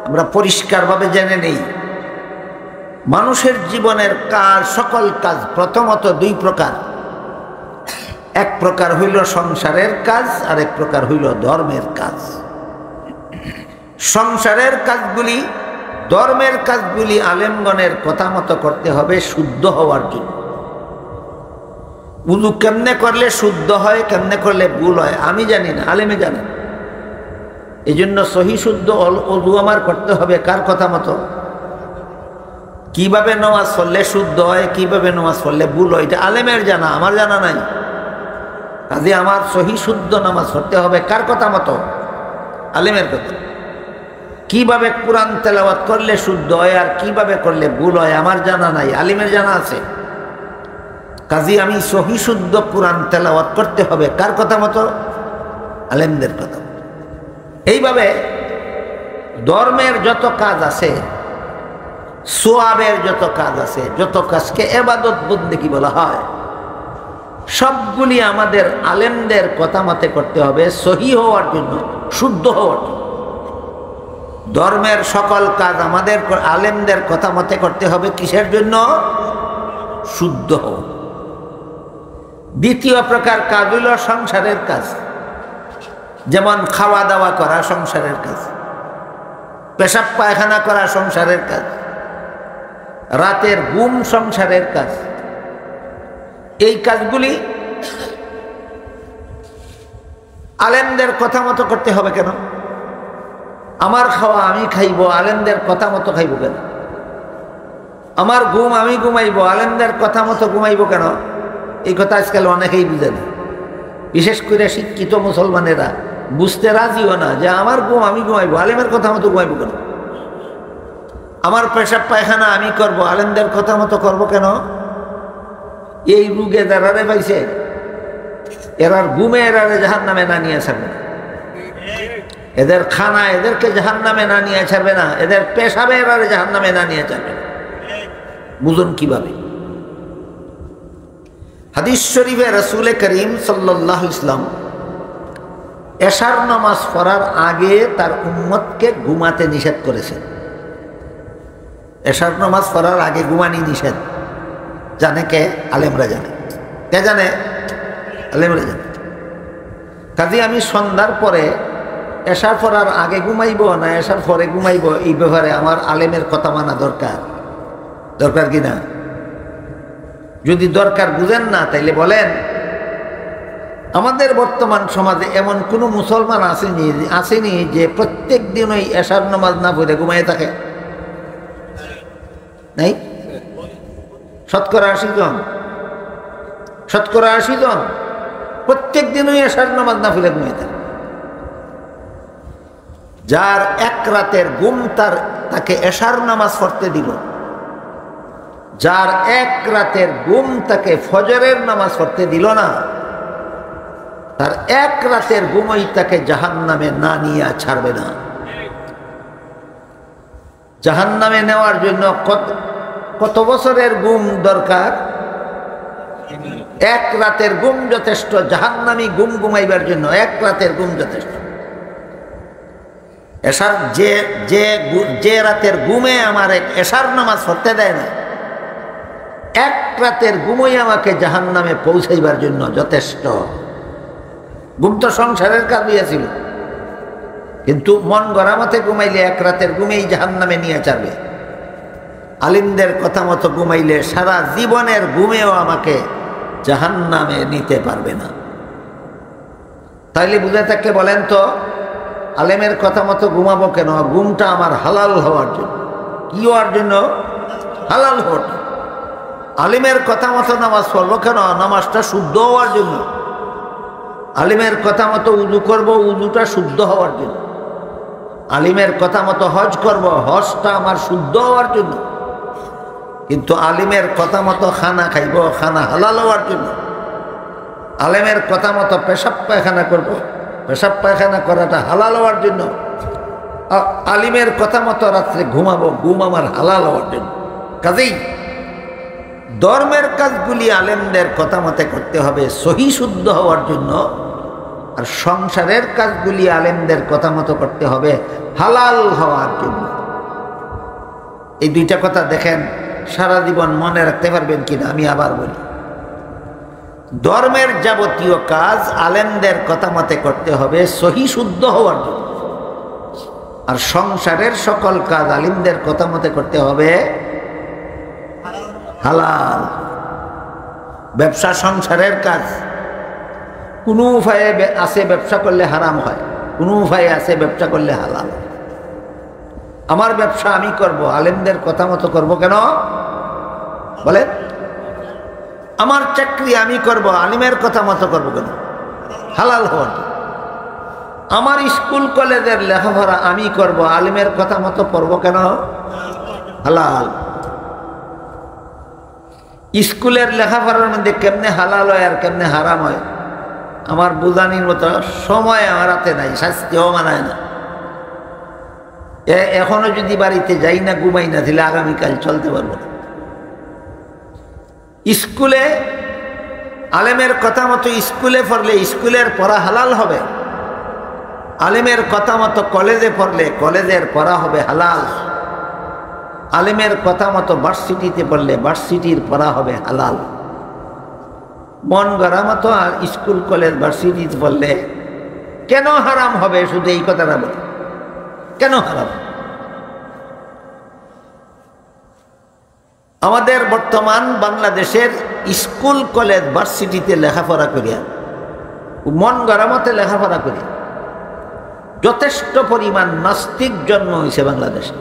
আমরা পরিষ্কারভাবে জেনে নেই। মানুষের জীবনের কাজ, সকল কাজ প্রথমত 2 প্রকার। এক প্রকার হইল সংসারের কাজ, আর এক প্রকার হইল ধর্মের কাজ। সংসারের কাজগুলি, ধর্মের কাজগুলি আলেমগণের কথা মতো করতে হবে শুদ্ধ হওয়ার জন্য। উযু কেমনে করলে শুদ্ধ হয়, কেমনে করলে ভুল হয় আমি জানি না, আলেমে জানেন। এই জন্য সহি শুদ্ধ উযু আমার করতে হবে কার কথা মতো? কিভাবে নামাজ পড়লে শুদ্ধ হয়, কিভাবে নামাজ পড়লে ভুল হয়, এটা আলেমের জানা, আমার জানা নাই। কাজে আমার সহি শুদ্ধ নামাজ পড়তে হবে কার কথা মতো? আলেমের কথা। কিভাবে কোরআন তেলাওয়াত করলে শুদ্ধ হয় আর কিভাবে করলে ভুল হয় আমার জানা নাই, আলেমের জানা আছে। কাজে আমি সহি শুদ্ধ কোরআন তেলাওয়াত করতে হবে কার কথা মতো? আলেমদের কথা। এইভাবে ধর্মের যত কাজ আছে, সোয়াবের যত কাজ আছে, যত কাজকে ইবাদত বন্দেগী বলা হয়, সবগুলি আমাদের আলেমদের কথা মতে করতে হবে সহি হওয়ার জন্য, শুদ্ধ হওয়ার জন্য। ধর্মের সকল কাজ আমাদের আলেমদের কথা মতে করতে হবে কিসের জন্য? শুদ্ধ হওয়া। দ্বিতীয় প্রকার কাজ হইল সংসারের কাজ, যেমন খাওয়া দাওয়া করা সংসারের কাজ, পেশাব পায়খানা করা সংসারের কাজ, রাতের ঘুম সংসারের কাজ, এই কাজগুলি আলেমদের কথা মতো করতে হবে কেন? আমার খাওয়া আমি খাইব, আলেমদের কথা মতো খাইব কেন? আমার ঘুম আমি ঘুমাইব, আলেমদের কথা মতো ঘুমাইব কেন? এই কথা আজকাল অনেকেই বুঝে না। বিশেষ করে শিক্ষিত মুসলমানেরা বুঝতে রাজিও না যে আমার ঘুম আমি ঘুমাইব, আলেমের কথা মতো ঘুমাইব কেন? আমার পেশাব পায়খানা আমি করব, আলেমদের কথা মতো করব কেন? এই রোগে যারারে পাইছে এরার ঘুমে এরারে জাহান্নামে না নিয়ে ছাড়বে না, এদের খানা এদেরকে জাহান্নামে না নিয়ে ছাড়বে না, এদের পেশাবে এরারে জাহান্নামে না নিয়ে ছাড়বে না। বুঝুন কিভাবে? হাদিস শরীফে রাসূল করিম সাল্লাল্লাহু আলাইহি ওয়াসাল্লাম এশার নামাজ পড়ার আগে তার উম্মতকে ঘুমাতে নিষেধ করেছেন। এশার নামাজ পড়ার আগে ঘুমানি নিষেধ। জানে কে? আলেমরা জানে। কে জানে? আলেমরা জানে। কাজে আমি সন্ধ্যার পরে এশার পড়ার আগে ঘুমাইব না এশার পরে ঘুমাইব, এই ব্যাপারে আমার আলেমের কথা মানা দরকার। দরকার কি না? যদি দরকার বুঝেন না তাইলে বলেন, আমাদের বর্তমান সমাজে এমন কোনো মুসলমান আসেনি যে প্রত্যেক দিন ওই এশার নামাজ না পড়ে ঘুমাইয়ে থাকে? নাই? শতকরা ৮০ জন, শতকরা ৮০ জন প্রত্যেক দিন ওই এশার নামাজ না পড়ে ঘুমাইয়ে থাকে। যার এক রাতের ঘুম তাকে এশার নামাজ পড়তে দিল, যার এক রাতের ঘুম তাকে ফজরের নামাজ পড়তে দিল না, তার এক রাতের ঘুমই তাকে জাহান্নামে না নিয়ে ছাড়বে না। জাহান্নামে নেওয়ার জন্য কত বছরের ঘুম দরকার? এক রাতের ঘুম যথেষ্ট। জাহান্নামী ঘুম ঘুমাইবার জন্য এক রাতের ঘুম যথেষ্ট। এশার যে রাতের ঘুমে আমার এশার নামাজ পড়তে দেয় না, এক রাতের ঘুমই আমাকে জাহান্নামে পৌঁছাইবার জন্য যথেষ্ট। ঘুম তো সংসারের কাজ দিয়েছিল, কিন্তু মন গড়া মতে ঘুমাইলে এক রাতের ঘুমেই জাহান্নামে নিয়ে যাবে। আলিমদের কথা মতো ঘুমাইলে সারা জীবনের ঘুমেও আমাকে জাহান্নামে নিতে পারবে না। তাইলে বুঝে থাকলে বলেন তো, আলেমের কথা মতো ঘুমাবো কেন? ঘুমটা আমার হালাল হওয়ার জন্য। কি হওয়ার জন্য? হালাল হওয়ার জন্য। আলিমের কথা মতো নামাজ পড়বো কেন? নামাজটা শুদ্ধ হওয়ার জন্য। আলিমের কথা মতো উযু করব, উযুটা শুদ্ধ হওয়ার জন্য। আলিমের কথা মতো হজ করব, হজটা আমার শুদ্ধ হওয়ার জন্য। কিন্তু আলিমের কথা মতো খানা খাইব, খানা হালাল হওয়ার জন্য। আলিমের কথা মতো পেশাব পায়খানা করব, পেশাব পায়খানা করাটা হালাল হওয়ার জন্য। আলিমের কথা মতো রাত্রে ঘুমাবো, ঘুম আমার হালাল হওয়ার জন্য। কাজেই ধর্মের কাজগুলি আলেমদের কথা মতে করতে হবে সহি শুদ্ধ হওয়ার জন্য, আর সংসারের কাজগুলি আলেমদের কথা মতো করতে হবে হালাল হওয়ার জন্য। এই দুইটা কথা দেখেন সারা জীবন মনে রাখতে পারবেন কিনা। আমি আবার বলি, ধর্মের যাবতীয় কাজ আলেমদের কথা মতে করতে হবে সহি শুদ্ধ হওয়ার জন্য, আর সংসারের সকল কাজ আলিমদের কথা মতে করতে হবে হালাল। ব্যবসা সংসারের কাজ, কোনো উপায়ে আছে ব্যবসা করলে হারাম হয়, কোনো উপায়ে আছে ব্যবসা করলে হালাল। আমার ব্যবসা আমি করব, আলেমদের কথা মতো করব কেন? বলেন। আমার চাকরি আমি করব, আলিমের কথা মতো করব কেন? হালাল হওয়ার জন্য। আমার স্কুল কলেজের লেখাপড়া আমি করব, আলিমের কথা মতো পড়ব কেন? হালাল। স্কুলের লেখাপড়ার মধ্যে কেমনে হালাল হয় আর কেমনে হারাম হয় আমার বুঝানির মতো সময় আমার হাতে নাই, শাস্তিও মানায় না। এখনো যদি বাড়িতে যাই না, ঘুমাই না, তাহলে আগামীকাল চলতে পারবো না। স্কুলে আলেমের কথা মতো স্কুলে পড়লে স্কুলের পড়া হালাল হবে, আলেমের কথা মতো কলেজে পড়লে কলেজের পড়া হবে হালাল, আলেমের কথা মতো ভার্সিটিতে পড়লে ভার্সিটির পড়া হবে হালাল। মন গড়া মতো আর স্কুল কলেজ ভার্সিটিতে পড়লে কেন হারাম হবে? শুধু এই কথাটা বলি, কেন হারাম? আমাদের বর্তমান বাংলাদেশের স্কুল কলেজ ভার্সিটিতে লেখাপড়া করিয়া মন গড়া মতে লেখাপড়া করিয়া যথেষ্ট পরিমাণ নাস্তিক জন্ম হয়েছে বাংলাদেশে।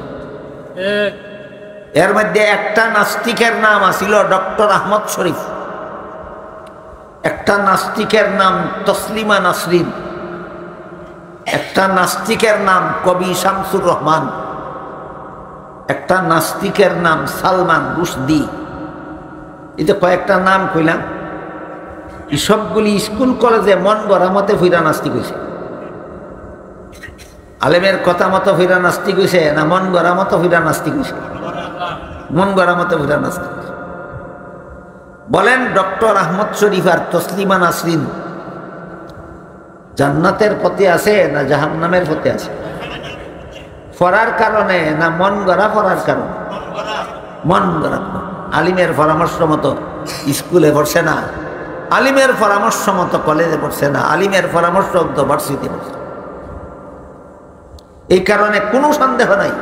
এর মধ্যে একটা নাস্তিকের নাম আছিল ডক্টর আহমদ শরীফ, একটা নাস্তিকের নাম তসলিমা নাসরিন, একটা নাস্তিকের নাম কবি শামসুর রহমান, একটা নাস্তিকের নাম সালমান রুশদি। এটা কয়েকটা নাম কইলাম। এই সবগুলি স্কুল কলেজে মন গড়া মতে ফিরা নাস্তিক হয়েছে। আলেমের কথা মতো ফিরা নাস্তিক হয়েছে না মন গড়া মতো ফিরা নাস্তিক হয়েছে? মন গড়া মতো ফিরা নাস্তিক। বলেন ডক্টর আহমদ শরীফ আর তসলিমা নাসরিন জান্নাতের পথে আছে না জাহান্নামের পথে আছে? পড়ার কারণে না মন গড়া পড়ার কারণে? মন গড়া। আলিমের পরামর্শ মতো স্কুলে পড়ছে না, আলিমের পরামর্শ মতো কলেজে পড়ছে না, আলিমের পরামর্শ মতো ভার্সিটি পড়ছে। এই কারণে কোনো সন্দেহ নাই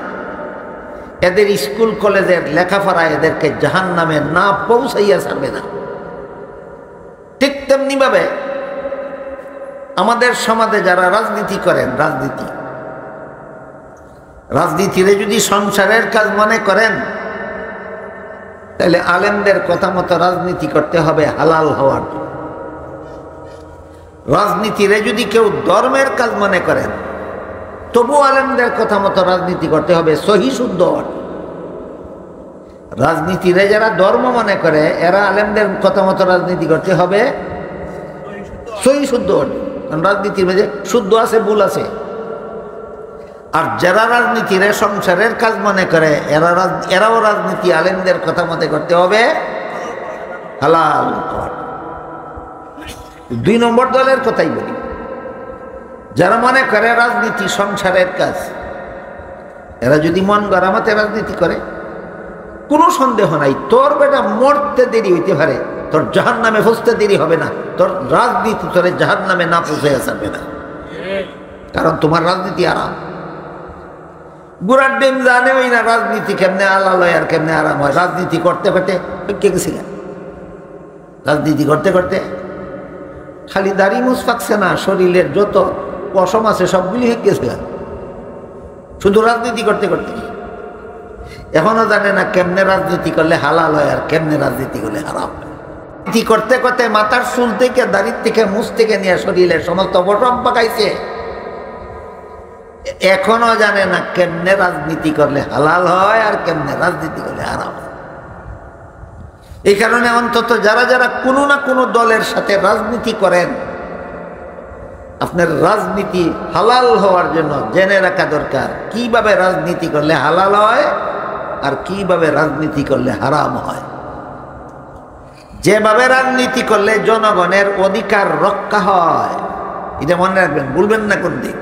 এদের স্কুল কলেজের লেখাপড়া এদেরকে জাহান্নামে না পৌঁছাইয়া ছাড়বে না। ঠিক তেমনি ভাবে আমাদের সমাজে যারা রাজনীতি করেন, রাজনীতিরে যদি সংসারের কাজ মনে করেন তাহলে আলেমদের কথা মতো রাজনীতি করতে হবে হালাল হওয়ার। রাজনীতিরে যদি কেউ ধর্মের কাজ মনে করেন তবু আলেমদের কথা মতো রাজনীতি করতে হবে সহি শুদ্ধ হওয়ার। রাজনীতিরে যারা ধর্ম মনে করে এরা আলেমদের কথা মতো রাজনীতি করতে হবে সহি শুদ্ধ হওয়ার। কারণ রাজনীতির মধ্যে শুদ্ধ আছে, ভুল আছে। আর যারা রাজনীতিরে সংসারের কাজ মনে করে এরাও রাজনীতি আলেমদের কথা মতে করতে হবে হালাল হওয়ার। 2 নম্বর দলের কথাই বলি, যারা মনে করে রাজনীতি সংসারের কাজ, এরা যদি মন গড়া মতে রাজনীতি করে কোনো সন্দেহ নাই তোর বেটা মরতে দেরি হইতে পারে, তোর জাহান্নামে পৌঁছতে দেরি হবে না, তোর রাজনীতি তোর জাহান্নামে না পৌঁছে আসবে না। কারণ তোমার রাজনীতি আরাম। গুড়ার ডিম জানে ওই না রাজনীতি কেমনে আলালয় আর কেমনে আরাম হয়। রাজনীতি করতে করতে কে গেছি, রাজনীতি করতে করতে খালি দাড়ি মুছ পাকছে না, শরীরের যত পশম আছে সবগুলি হয়ে গেছে শুধু রাজনীতি করতে করতে। এখনো জানে না কেমনে রাজনীতি করলে হালাল হয় আর কেমনে রাজনীতি করলে হারাম হয়। রাজনীতি করতে করতে মাথার চুল থেকে, দাড়ির থেকে, মুছ থেকে নিয়ে শরীরের সমস্ত পশম পাকাইছে, এখনো জানে না কেমনে রাজনীতি করলে হালাল হয় আর কেমনে রাজনীতি করলে হারাম হয়। এই কারণে অন্তত যারা যারা কোনো না কোনো দলের সাথে রাজনীতি করেন, আপনার রাজনীতি হালাল হওয়ার জন্য জেনে রাখা দরকার কিভাবে রাজনীতি করলে হালাল হয় আর কিভাবে রাজনীতি করলে হারাম হয়। যেভাবে রাজনীতি করলে জনগণের অধিকার রক্ষা হয়, এটা মনে রাখবেন, ভুলবেন না কোন দিক।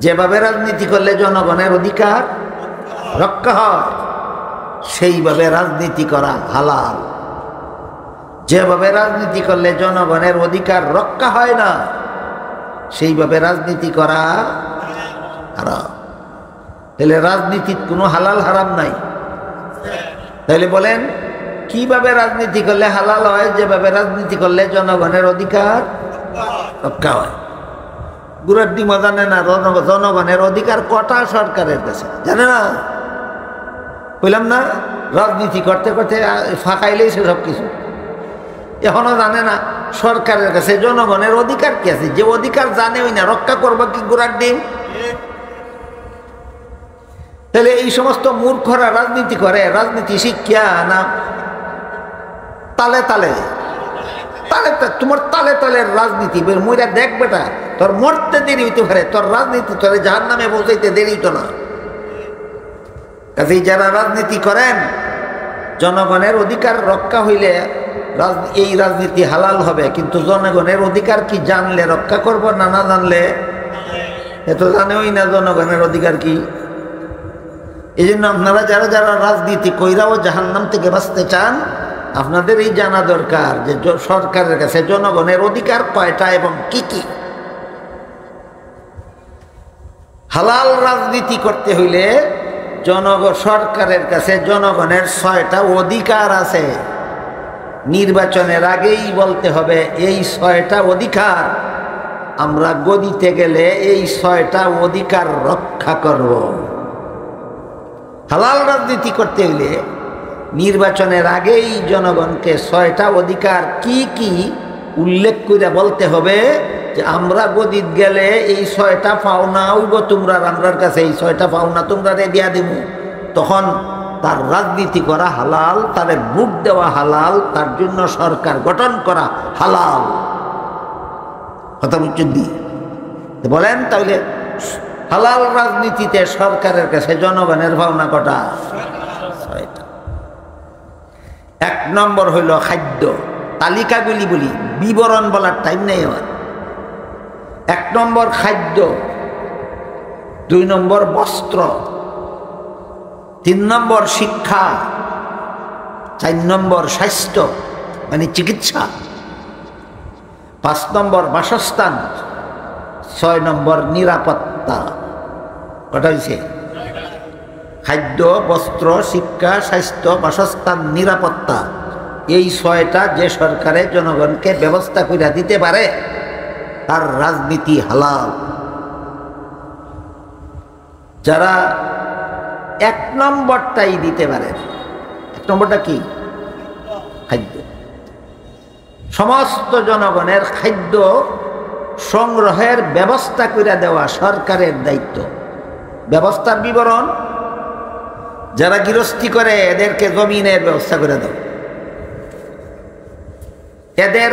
যেভাবে রাজনীতি করলে জনগণের অধিকার রক্ষা হয় সেইভাবে রাজনীতি করা হালাল। যেভাবে রাজনীতি করলে জনগণের অধিকার রক্ষা হয় না সেইভাবে রাজনীতি করা হারাম। তাহলে রাজনীতির কোনো হালাল হারাম নাই। তাহলে বলেন কিভাবে রাজনীতি করলে হালাল হয়? যেভাবে রাজনীতি করলে জনগণের অধিকার রক্ষা হয়। গুড়ার ডিমা জানে না জনগণের অধিকার কটা সরকারের কাছে, জানে না? বললাম না, রাজনীতি করতে করতে ফাঁকাইলেই সে সব কিছু। এখনো জানে না সরকারের কাছে জনগণের অধিকার কি আছে। যে অধিকার জানে ওই না রক্ষা করবো কি গুড়ার ডিম? তাহলে এই সমস্ত মূর্খরা রাজনীতি করে, রাজনীতি শিক্ষা না তালে তালে তালে তোমার তালে তালের রাজনীতি মইরা দেখ বেটা, তোর মরতে দেরি হইতে পারে, তোর রাজনীতি তোর জাহান্নামে পৌঁছাইতে দেরি হইতো না। কাজেই যারা রাজনীতি করেন জনগণের অধিকার রক্ষা হইলে এই রাজনীতি হালাল হবে, কিন্তু জনগণের অধিকার কি জানলে রক্ষা করবো না না জানলে? এত জানেই না জনগণের অধিকার কি। এই জন্য আপনারা যারা যারা রাজনীতি কইরাও জাহান্নাম থেকে বাঁচতে চান, আপনাদের এই জানা দরকার যে সরকারের কাছে জনগণের অধিকার কয়টা এবং কি কি। হালাল রাজনীতি করতে হইলে সরকারের কাছে জনগণের 6টা অধিকার আছে। নির্বাচনের আগেই বলতে হবে এই 6টা অধিকার আমরা গদিতে গেলে এই 6টা অধিকার রক্ষা করব। হালাল রাজনীতি করতে গেলে নির্বাচনের আগেই জনগণকে 6টা অধিকার কি কি উল্লেখ করে বলতে হবে যে আমরা গদিত গেলে এই 6টা পাওনা হইব তোমরা, আমরার কাছে এই 6টা পাওনা তোমরা দিয়া দিব। তখন তার রাজনীতি করা হালাল, তার ভোট দেওয়া হালাল, তার জন্য সরকার গঠন করা হালাল। কথা বুঝছেন দি? বলেন তাহলে হালাল রাজনীতিতে সরকারের কাছে জনগণের ভাবনা কটা? 6টা। 1 নম্বর হইল খাদ্য। তালিকাগুলি বলি, বিবরণ বলার টাইম নেই আমার। 1 নম্বর খাদ্য, 2 নম্বর বস্ত্র, 3 নম্বর শিক্ষা, 4 নম্বর স্বাস্থ্য মানে চিকিৎসা, 5 নম্বর বাসস্থান, 6 নম্বর নিরাপত্তা। কটা হয়েছে? খাদ্য, বস্ত্র, শিক্ষা, স্বাস্থ্য, বাসস্থান, নিরাপত্তা। এই 6টা যে সরকারে জনগণকে ব্যবস্থা করে দিতে পারে তার রাজনীতি হালাল। যারা 1 নম্বরটাই দিতে পারে, 1 নম্বরটা কি? খাদ্য। সমস্ত জনগণের খাদ্য সংগ্রহের ব্যবস্থা করে দেওয়া সরকারের দায়িত্ব। ব্যবস্থার বিবরণ, যারা গৃহস্থী করে এদেরকে জমিনের ব্যবস্থা করে দাও, এদের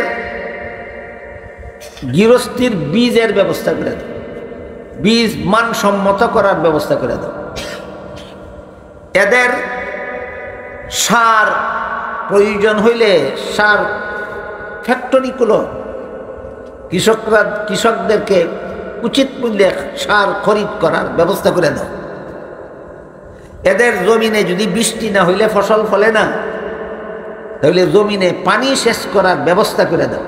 গৃহস্থীর বীজের ব্যবস্থা করে দাও, বীজ মানসম্মত করার ব্যবস্থা করে দাও, এদের সার প্রয়োজন হইলে সার ফ্যাক্টরিগুলো কৃষকদেরকে উচিত মূল্যে সার খরিদ করার ব্যবস্থা করে দাও। এদের জমিনে যদি বৃষ্টি না হইলে ফসল ফলে না, তাহলে জমিনে পানি সেচ করার ব্যবস্থা করে দাও।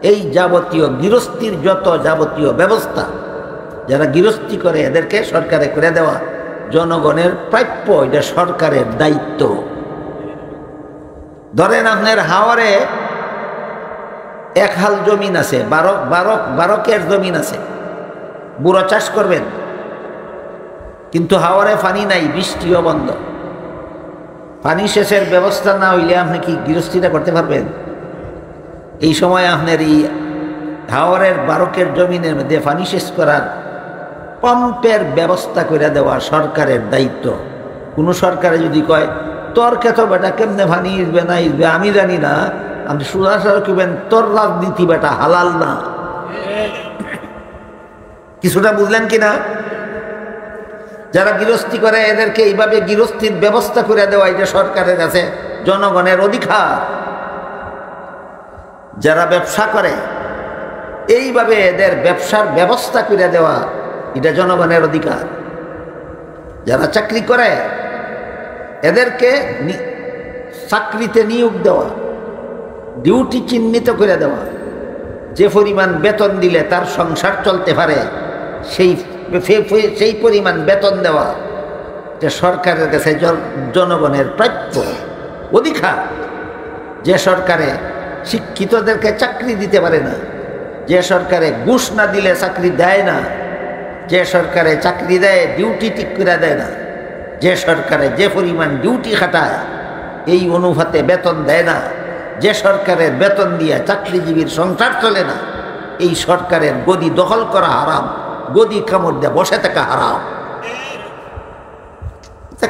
এই যাবতীয় গৃহস্থীর যত যাবতীয় ব্যবস্থা যারা গৃহস্থী করে এদেরকে সরকারে করে দেওয়া জনগণের প্রাপ্য, এটা সরকারের দায়িত্ব। ধরেন আপনার হাওরে 1 হাল জমিন আছে, 12 জমিন আছে, বুড়ো চাষ করবেন, কিন্তু হাওরে পানি নাই, বৃষ্টিও বন্ধ। পানি সেচের ব্যবস্থা না হইলে আপনি কি গৃহস্থীটা করতে পারবেন? এই সময় আপনার এই হাওরের 12 জমিনের মধ্যে পানি সেচ করার পাম্পের ব্যবস্থা করে দেওয়া সরকারের দায়িত্ব। কোনো সরকারে যদি কয় তোর খেত বেটা কেমনে পানি ইসবে না ইসবে আমি জানি না, আপনি সুরাসার করবেন তোর রাজনীতি বেটা হালাল না। কিছুটা বুঝলেন কিনা? যারা গৃহস্থী করে এদেরকে এইভাবে গৃহস্থীর ব্যবস্থা করে দেওয়া এটা সরকারের কাছে জনগণের অধিকার। যারা ব্যবসা করে এইভাবে এদের ব্যবসার ব্যবস্থা করে দেওয়া এটা জনগণের অধিকার। যারা চাকরি করে এদেরকে চাকরিতে নিয়োগ দেওয়া, ডিউটি চিহ্নিত করে দেওয়া, যে পরিমাণ বেতন দিলে তার সংসার চলতে পারে সেই পরিমাণ বেতন দেওয়া, যে সরকারের কাছে জনগণের প্রাপ্য অধিকার। যে সরকারে শিক্ষিতদেরকে চাকরি দিতে পারে না, যে সরকারে ঘুষ না দিলে চাকরি দেয় না, যে সরকারে চাকরি দেয় ডিউটি ঠিক করে দেয় না, যে সরকারে যে পরিমাণ ডিউটি খাটায় এই অনুপাতে বেতন দেয় না, যে সরকারের বেতন দিয়ে চাকরিজীবীর সংসার চলে না, এই সরকারের গদি দখল করা হারাম, গদি কামড় দিয়ে বসে থাকা হারাম।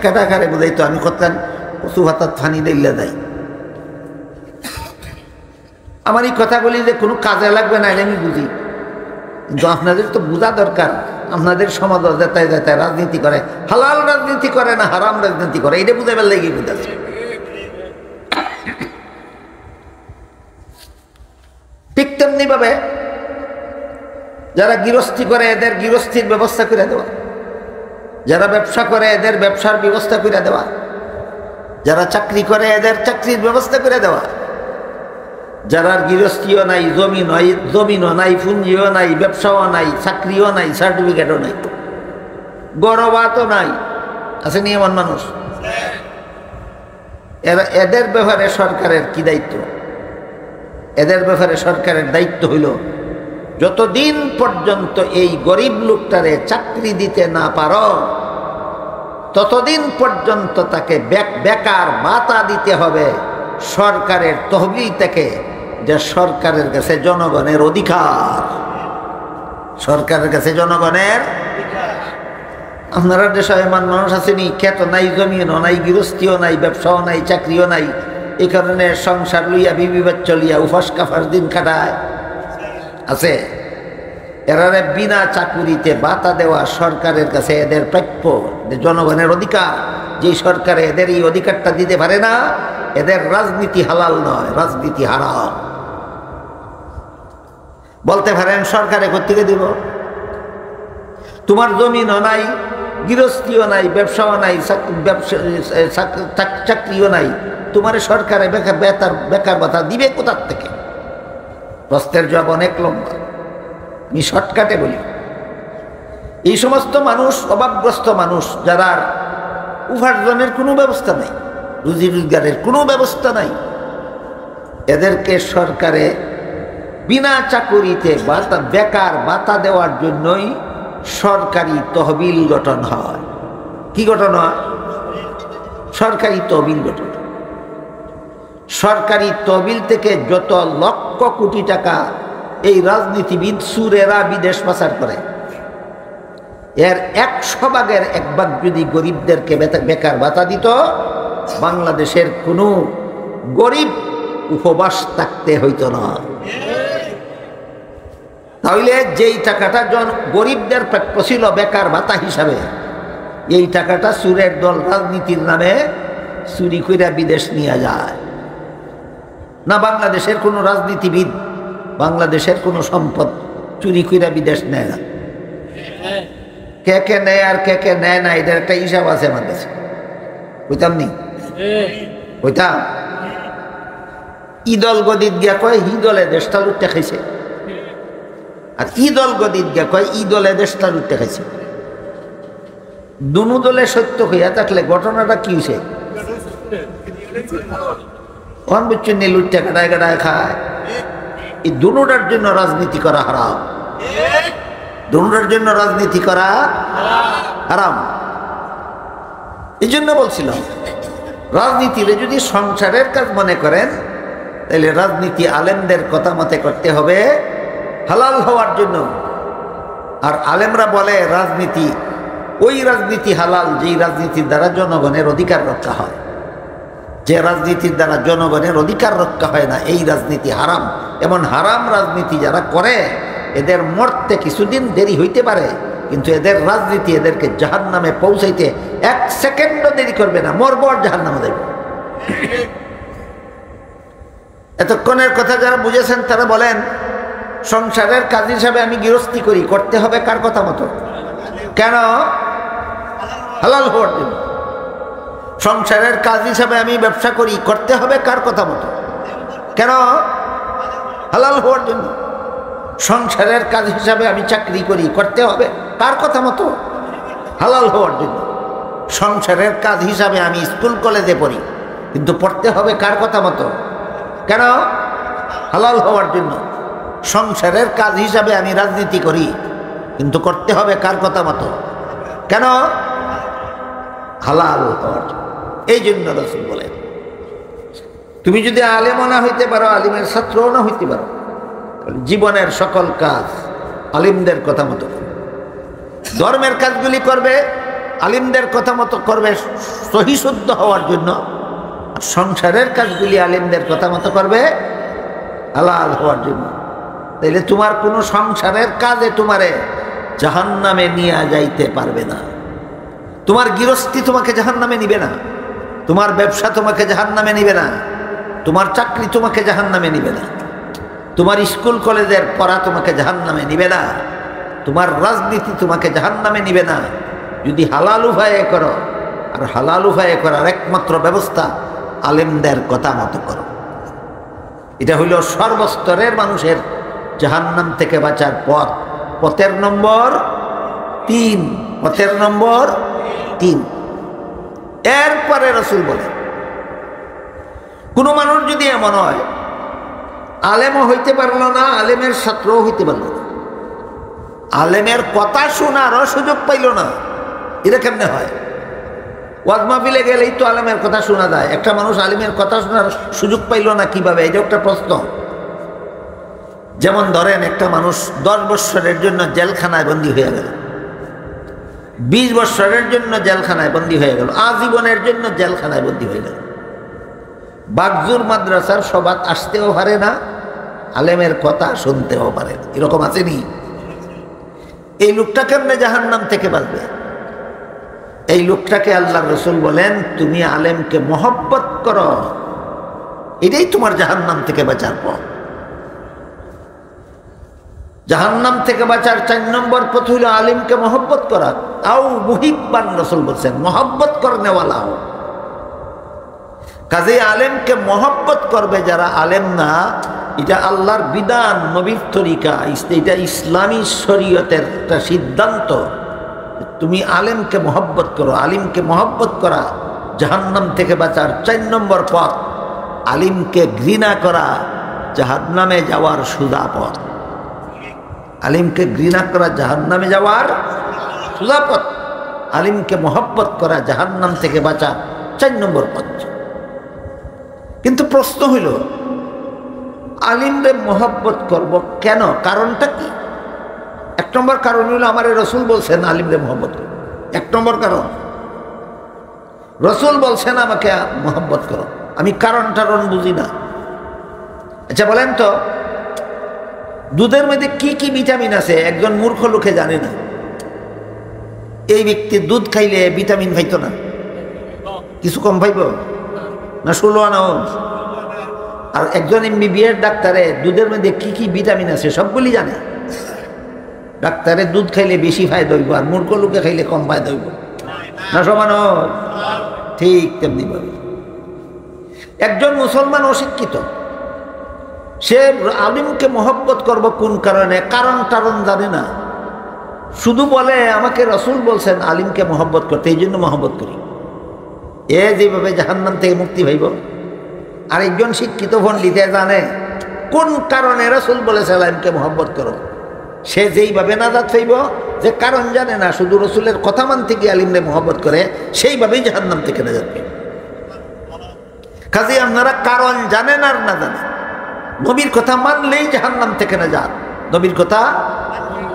কেটা খারে বোঝাই তো আমি করতাম কচু ভাতার ফানি দিল্লে দেয়। আমার এই কথাগুলি যে কোনো কাজে লাগবে না আমি বুঝি, কিন্তু আপনাদের তো বোঝা দরকার। আপনাদের সমাজ যেতায় যেতায় রাজনীতি করে, হালাল রাজনীতি করে না হারাম রাজনীতি করে, এটা বুঝাবার লেগে বুঝাচ্ছে। ঠিক তেমনি ভাবে যারা গৃহস্থী করে এদের গৃহস্থীর ব্যবস্থা করে দেওয়া, যারা ব্যবসা করে এদের ব্যবসার ব্যবস্থা করে দেওয়া, যারা চাকরি করে এদের চাকরির ব্যবস্থা করে দেওয়া, যারা গৃহস্থীও নাই, জমিনও নাই, পুঞ্জিও নাই, ব্যবসাও নাই, চাকরিও নাই, সার্টিফিকেটও নাই, গরবাতও নাই, আসেনি এমন মানুষ? এদের ব্যাপারে সরকারের কি দায়িত্ব? এদের ব্যাপারে সরকারের দায়িত্ব হইল যতদিন পর্যন্ত এই গরিব লোকটারে চাকরি দিতে না পারো ততদিন পর্যন্ত তাকে বেকার ভাতা দিতে হবে সরকারের তহবিল থেকে, যে সরকারের কাছে জনগণের অধিকার। সরকারের কাছে জনগণের। আপনারা দেশে এমন মানুষ আসেনি, ক্ষেত নাই, জমিও নাই, গৃহস্থীও নাই, ব্যবসাও নাই, চাকরিও নাই, এই কারণে সংসার লইয়া বিবি বাচ্চা লইয়া উপাস কাফার দিন কাটায়? আছে। এরারে বিনা চাকুরিতে ভাতা দেওয়া সরকারের কাছে এদের প্রাপ্য, জনগণের অধিকার। যেই সরকারে এদের এই অধিকারটা দিতে পারে না, এদের রাজনীতি হালাল নয়, রাজনীতি হারাম। বলতে পারেন সরকারে কোত্থেকে দিব? তোমার জমিনও নাই, গৃহস্থীও নাই, ব্যবসাও নাই, চাকরিও নাই, তোমার সরকারে বেকার ভাতা দিবে কোথার থেকে? প্রশ্নের জবাব অনেক লম্বা, আমি শর্টকাটে বলি। এই সমস্ত মানুষ, অভাবগ্রস্ত মানুষ, যারা উপার্জনের কোনো ব্যবস্থা নাই, রুজি রোজগারের কোনো ব্যবস্থা নাই, এদেরকে সরকারে বিনা চাকুরিতে বেকার ভাতা দেওয়ার জন্যই সরকারি তহবিল গঠন হয়। কি গঠন হয়? সরকারি তহবিল গঠন। সরকারি তহবিল থেকে যত লক্ষ কোটি টাকা এই রাজনীতিবিদ সুরেরা বিদেশ পাচার করে, এর 100 ভাগের 1 ভাগ যদি গরিবদেরকে বেকার ভাতা দিত, বাংলাদেশের কোনো গরিব উপবাস থাকতে হইত না। তাহলে যেই টাকাটা গরিবদের প্রাপ্য ছিল বেকার ভাতা হিসাবে, এই টাকাটা সুরের দল রাজনীতির নামে চুরি কইরা বিদেশ নিয়ে যায় না। বাংলাদেশের কোনো রাজনীতিবিদ বাংলাদেশের কোনো সম্পদ চুরি কইরা বিদেশ নেয় না। কে কে নেয় আর কে কে নেয় না, এটার একটা হিসাব আছে আমার কাছে। বুঝতাম নি? বুঝতাম। ঈদল গদিত গিয়া কয় ঈদলে দেশটা লুটতে খাইছে, আর ঈদল গদিত গিয়া কয় ঈদলে দেশটা লুটতে খাইছে। দুনো দলে সত্য হইয়া থাকলে ঘটনাটা কি হয়েছে? কোন বুঝছেন নি? লুটতে কাটায় কাটায় খায়। এই দুটার জন্য রাজনীতি করা হারাম। দুটার জন্য রাজনীতি করা হারাম। এই জন্য বলছিলাম, রাজনীতিরে যদি সংসারের কাজ মনে করেন, তাহলে রাজনীতি আলেমদের কথা মতে করতে হবে হালাল হওয়ার জন্য। আর আলেমরা বলে রাজনীতি ওই রাজনীতি হালাল যেই রাজনীতির দ্বারা জনগণের অধিকার রক্ষা হয়। যে রাজনীতির দ্বারা জনগণের অধিকার রক্ষা হয় না, এই রাজনীতি হারাম। এমন হারাম রাজনীতি যারা করে, এদের মরতে কিছুদিন দেরি হইতে পারে, কিন্তু এদের রাজনীতি এদেরকে জাহান্নামে পৌঁছাইতে 1 সেকেন্ডও দেরি করবে না। মরবো আর জাহান্নামে দেবে। এতক্ষণের কথা যারা বুঝেছেন তারা বলেন, সংসারের কাজ হিসাবে আমি গৃহস্থী করি, করতে হবে কার কথা মতো? কেন? হালাল হওয়ার জন্য। সংসারের কাজ হিসাবে আমি ব্যবসা করি, করতে হবে কার কথা মতো? কেন? হালাল হওয়ার জন্য। সংসারের কাজ হিসাবে আমি চাকরি করি, করতে হবে কার কথা মতো? হালাল হওয়ার জন্য। সংসারের কাজ হিসাবে আমি স্কুল কলেজে পড়ি, কিন্তু পড়তে হবে কার কথা মতো? কেন? হালাল হওয়ার জন্য। সংসারের কাজ হিসাবে আমি রাজনীতি করি, কিন্তু করতে হবে কার কথা মতো? কেন? হালাল হওয়ার জন্য। এই জন্য রাসূল বলেন, তুমি যদি আলেমও না হইতে পারো, আলিমের ছাত্রও না হইতে পারো, জীবনের সকল কাজ আলিমদের কথা মতো করবে। ধর্মের কাজগুলি করবে আলিমদের কথা মতো করবে, সহি শুদ্ধ হওয়ার জন্য। সংসারের কাজগুলি আলিমদের কথা মতো করবে, হালাল হওয়ার জন্য। তাইলে তোমার কোনো সংসারের কাজে তোমারে জাহান্নামে নিয়ে যাইতে পারবে না। তোমার গৃহস্থী তোমাকে জাহান্নামে নিবে না, তোমার ব্যবসা তোমাকে জাহান্নামে নিবে না, তোমার চাকরি তোমাকে জাহান্নামে নিবে না, তোমার স্কুল কলেজের পড়া তোমাকে জাহান্নামে নিবে না, তোমার রাজনীতি তোমাকে জাহান্নামে নিবে না, যদি হালাল উপায়ে করো। আর হালাল উপায়ে করার একমাত্র ব্যবস্থা আলেমদের কথা মতো করো। এটা হইল সর্বস্তরের মানুষের জাহান্নাম থেকে বাঁচার পথ। পথের নম্বর 3। পথের নম্বর 3। এরপরে রাসূল বলেন, কোন মানুষ যদি এমন হয় আলেমও হইতে পারল না, আলেমের ছাত্রও হইতে পারল না, আলেমের কথা শোনারও সুযোগ পাইল না, এটা কেমনে হয়? ওয়াজ মাহফিলে গেলেই তো আলেমের কথা শোনা যায়, একটা মানুষ আলেমের কথা শোনার সুযোগ পাইল না কিভাবে? এটা একটা প্রশ্ন। যেমন ধরেন একটা মানুষ 10 বৎসরের জন্য জেলখানায় বন্দী হয়ে গেল, 20 বৎসরের জন্য জেলখানায় বন্দী হয়ে গেল, আজীবনের জন্য জেলখানায় বন্দী হয়ে গেল। বাগজুর মাদ্রাসার সবাত আসতেও পারে না, আলেমের কথা শুনতেও পারে না, এরকম আসেনি? এই লোকটা কেমনে জাহান্নাম থেকে বাঁচবে? এই লোকটাকে আল্লাহর রাসূল বলেন, তুমি আলেমকে মহব্বত করো, এটাই তোমার জাহান্নাম থেকে বাঁচার পথ। জাহান্নাম থেকে বাঁচার 4 নম্বর পথ হইল আলিমকে মহব্বত করা। আও মুহিব্বান, রাসূল বলছেন মহব্বত করনেওয়ালা হও। কাজে আলেমকে মহব্বত করবে যারা, আলেম না, এটা আল্লাহর বিধান, নবীর তরিকা, এটা ইসলামী শরীয়তের একটা সিদ্ধান্ত। তুমি আলেমকে মহব্বত করো। আলিমকে মহব্বত করা জাহান্নাম থেকে বাঁচার 4 নম্বর পথ। আলিমকে ঘৃণা করা জাহান্নামে যাওয়ার সোজা পথ। আলিমকে ঘৃণা করা জাহান্নামে যাওয়ার সোজা পথ। আলিমকে মহব্বত করা জাহান্নাম থেকে বাঁচা 4 নম্বর পথ। কিন্তু প্রশ্ন হইল, আলিমরে মহব্বত করব কেন? কারণটা কি? 1 নম্বর কারণ হইল আমার রাসূল বলছেন আলিমরে মহব্বত করো। 1 নম্বর কারণ, রাসূল বলছেন আমাকে মহব্বত করো। আমি কারণ বুঝি না। আচ্ছা বলেন তো, দুধের মধ্যে কি কি ভিটামিন আছে একজন মূর্খ লোকে জানে না। এই ব্যক্তি দুধ খাইলে ভিটামিন পাইতো না, কিছু কম পাইব না 16 আনা? আর একজন MBBS ডাক্তারে দুধের মধ্যে কি কি ভিটামিন আছে সবগুলি জানে। ডাক্তারে দুধ খাইলে বেশি ফায়দা হইব, আর মূর্খ লোকে খাইলে কম ফায়দা হইব না? সমান? ঠিক তেমনি ভাবে একজন মুসলমান অশিক্ষিত, সে আলিমকে মহব্বত করব কোন কারণে? কারণ জানে না, শুধু বলে আমাকে রাসূল বলছেন আলিমকে মহব্বত করতে, এই জন্য মহব্বত করি। এ যেভাবে জাহান্নাম থেকে মুক্তি পাইব। আর একজন শিক্ষিত পণ্ডিতে জানে কোন কারণে রাসূল বলেছে আলিমকে মহব্বত করো, সে যেইভাবে নাজাত পাইব, যে কারণ জানে না, শুধু রাসূলের কথা মানতে গিয়ে আলিমরে মহব্বত করে, সেইভাবেই জাহান্নাম থেকে নাজাত পাইব। কাজে আপনারা কারণ জানেন আর না জানেন, নবীর কথা মানলেই জাহান্নাম থেকে নাজাত। নবীর কথা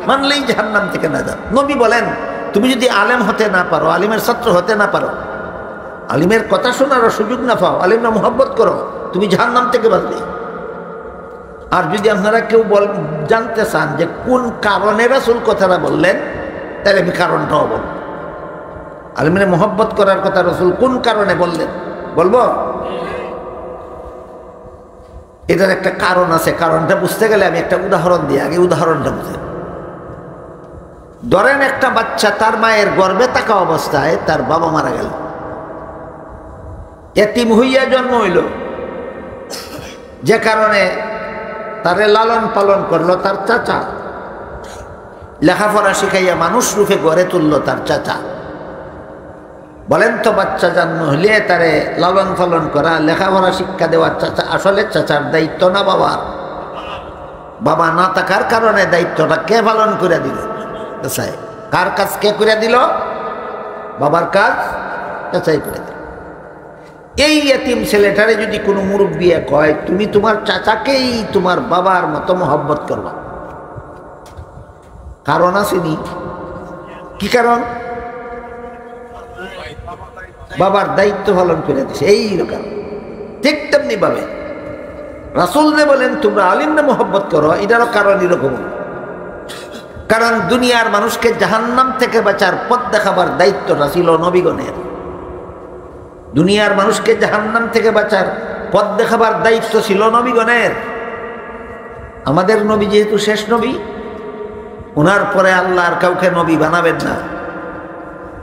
মানলেই জাহান্নাম থেকে নাজাত। নবী বলেন, তুমি যদি আলেম হতে না পারো, আলিমের ছাত্র হতে না পারো, আলিমের কথা শোনারও সুযোগ না পাও, আলিমরা মহব্বত করো, তুমি জাহান্নাম থেকে বাঁচবে। আর যদি আপনারা কেউ জানতে চান যে কোন কারণে রাসূল কথাটা বললেন, তাহলে আমি কারণটাও বলব। আলিমের মহব্বত করার কথা রাসূল কোন কারণে বললেন বলবো। এটার একটা কারণ আছে। কারণটা বুঝতে গেলে আমি একটা উদাহরণ দিই, আগে উদাহরণটা বুঝেন। ধরেন একটা বাচ্চা তার মায়ের গর্ভে থাকা অবস্থায় তার বাবা মারা গেল, এতিম হইয়া জন্ম হইল, যে কারণে তারে লালন পালন করলো তার চাচা, লেখাপড়া শিখাইয়া মানুষ রূপে গড়ে তুললো তার চাচা। বলেন তো, বাচ্চা জন্ম হইলে তারে লালন পালন করা, লেখাপড়া শিক্ষা দেওয়ার চাচা আসলে চাচার দায়িত্ব না বাবার? বাবা না থাকার কারণে দায়িত্বটা কে পালন করে দিল? কার কাজ কে করে দিল? বাবার কাজ চাচাই করে দিল। এই এতিম ছেলেটারে যদি কোনো মুরব্বী কয়, তুমি তোমার চাচাকেই তোমার বাবার মতো মহব্বত করবা, কারণ আসেনি? কি কারণ? বাবার দায়িত্ব পালন করে দিছে, এই রকম। ঠিক তেমনি ভাবে রাসূলরে বলেন তোমরা আলিমরে মহব্বত করো, এটারও কারণ এরকম। কারণ দুনিয়ার মানুষকে জাহান্নাম থেকে বাঁচার পথ দেখাবার দায়িত্বটা ছিল নবীগণের। দুনিয়ার মানুষকে জাহান্নাম থেকে বাঁচার পথ দেখাবার দায়িত্ব ছিল নবীগণের। আমাদের নবী যেহেতু শেষ নবী, ওনার পরে আল্লাহ আর কাউকে নবী বানাবেন না।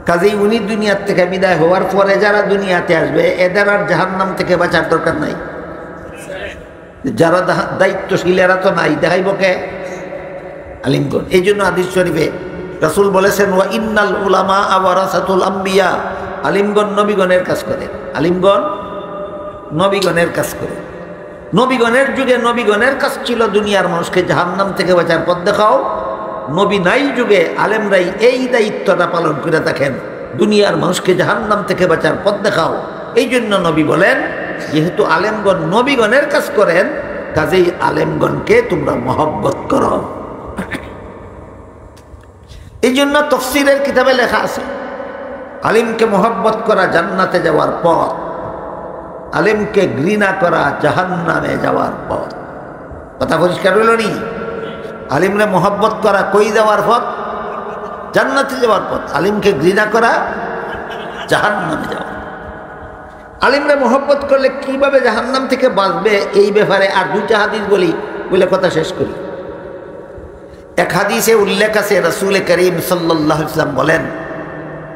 কাজেই উনি দুনিয়ার থেকে বিদায় হওয়ার পরে যারা দুনিয়াতে আসবে, এদের আর জাহান্নাম থেকে বাঁচার দরকার নাই। যারা দায়িত্বশীল এরা তো নাই, দেখাইব কে? আলিমগণ। এই জন্য হাদিস শরীফে রাসূল বলেছেন, ওয়া ইন্নাল উলামা ওয়ারাসাতুল আম্বিয়া, আলিমগণ নবীগণের কাজ করে, আলিমগণ নবীগণের কাজ করে। নবীগণের যুগে নবীগণের কাজ ছিল দুনিয়ার মানুষকে জাহান্নাম থেকে বাঁচার পথ দেখাও। নবী নাই যুগে আলেমরাই এই দায়িত্বটা পালন করে থাকেন, দুনিয়ার মানুষকে জাহান্নাম থেকে বাঁচার পথ দেখাও। এই জন্য নবী বলেন, যেহেতু আলেমগণ নবীগণের কাজ করেন, কাজেই আলেমগণকে তোমরা মহব্বত করো। এই জন্য তাফসীরের কিতাবে লেখা আছে, আলিমকে মহব্বত করা জান্নাতে যাওয়ার পথ, আলেমকে ঘৃণা করা জাহান্নামে যাওয়ার পথ। কথা পরিষ্কার হইল নি? আলিমরে মহব্বত করা কই যাওয়ার পথ? জান্নাতে যাওয়ার পথ। আলিমকে ঘৃণা করা জাহান্নামে যাওয়া। আলিমরে মহব্বত করলে কিভাবে জাহান্নাম থেকে বাঁচবে, এই ব্যাপারে আর দুইটা হাদিস বলে কথা শেষ করি। এক হাদিসে উল্লেখ আছে, রাসূল করিম সাল্লাল্লাহু আলাইহি ওয়াসাল্লাম বলেন,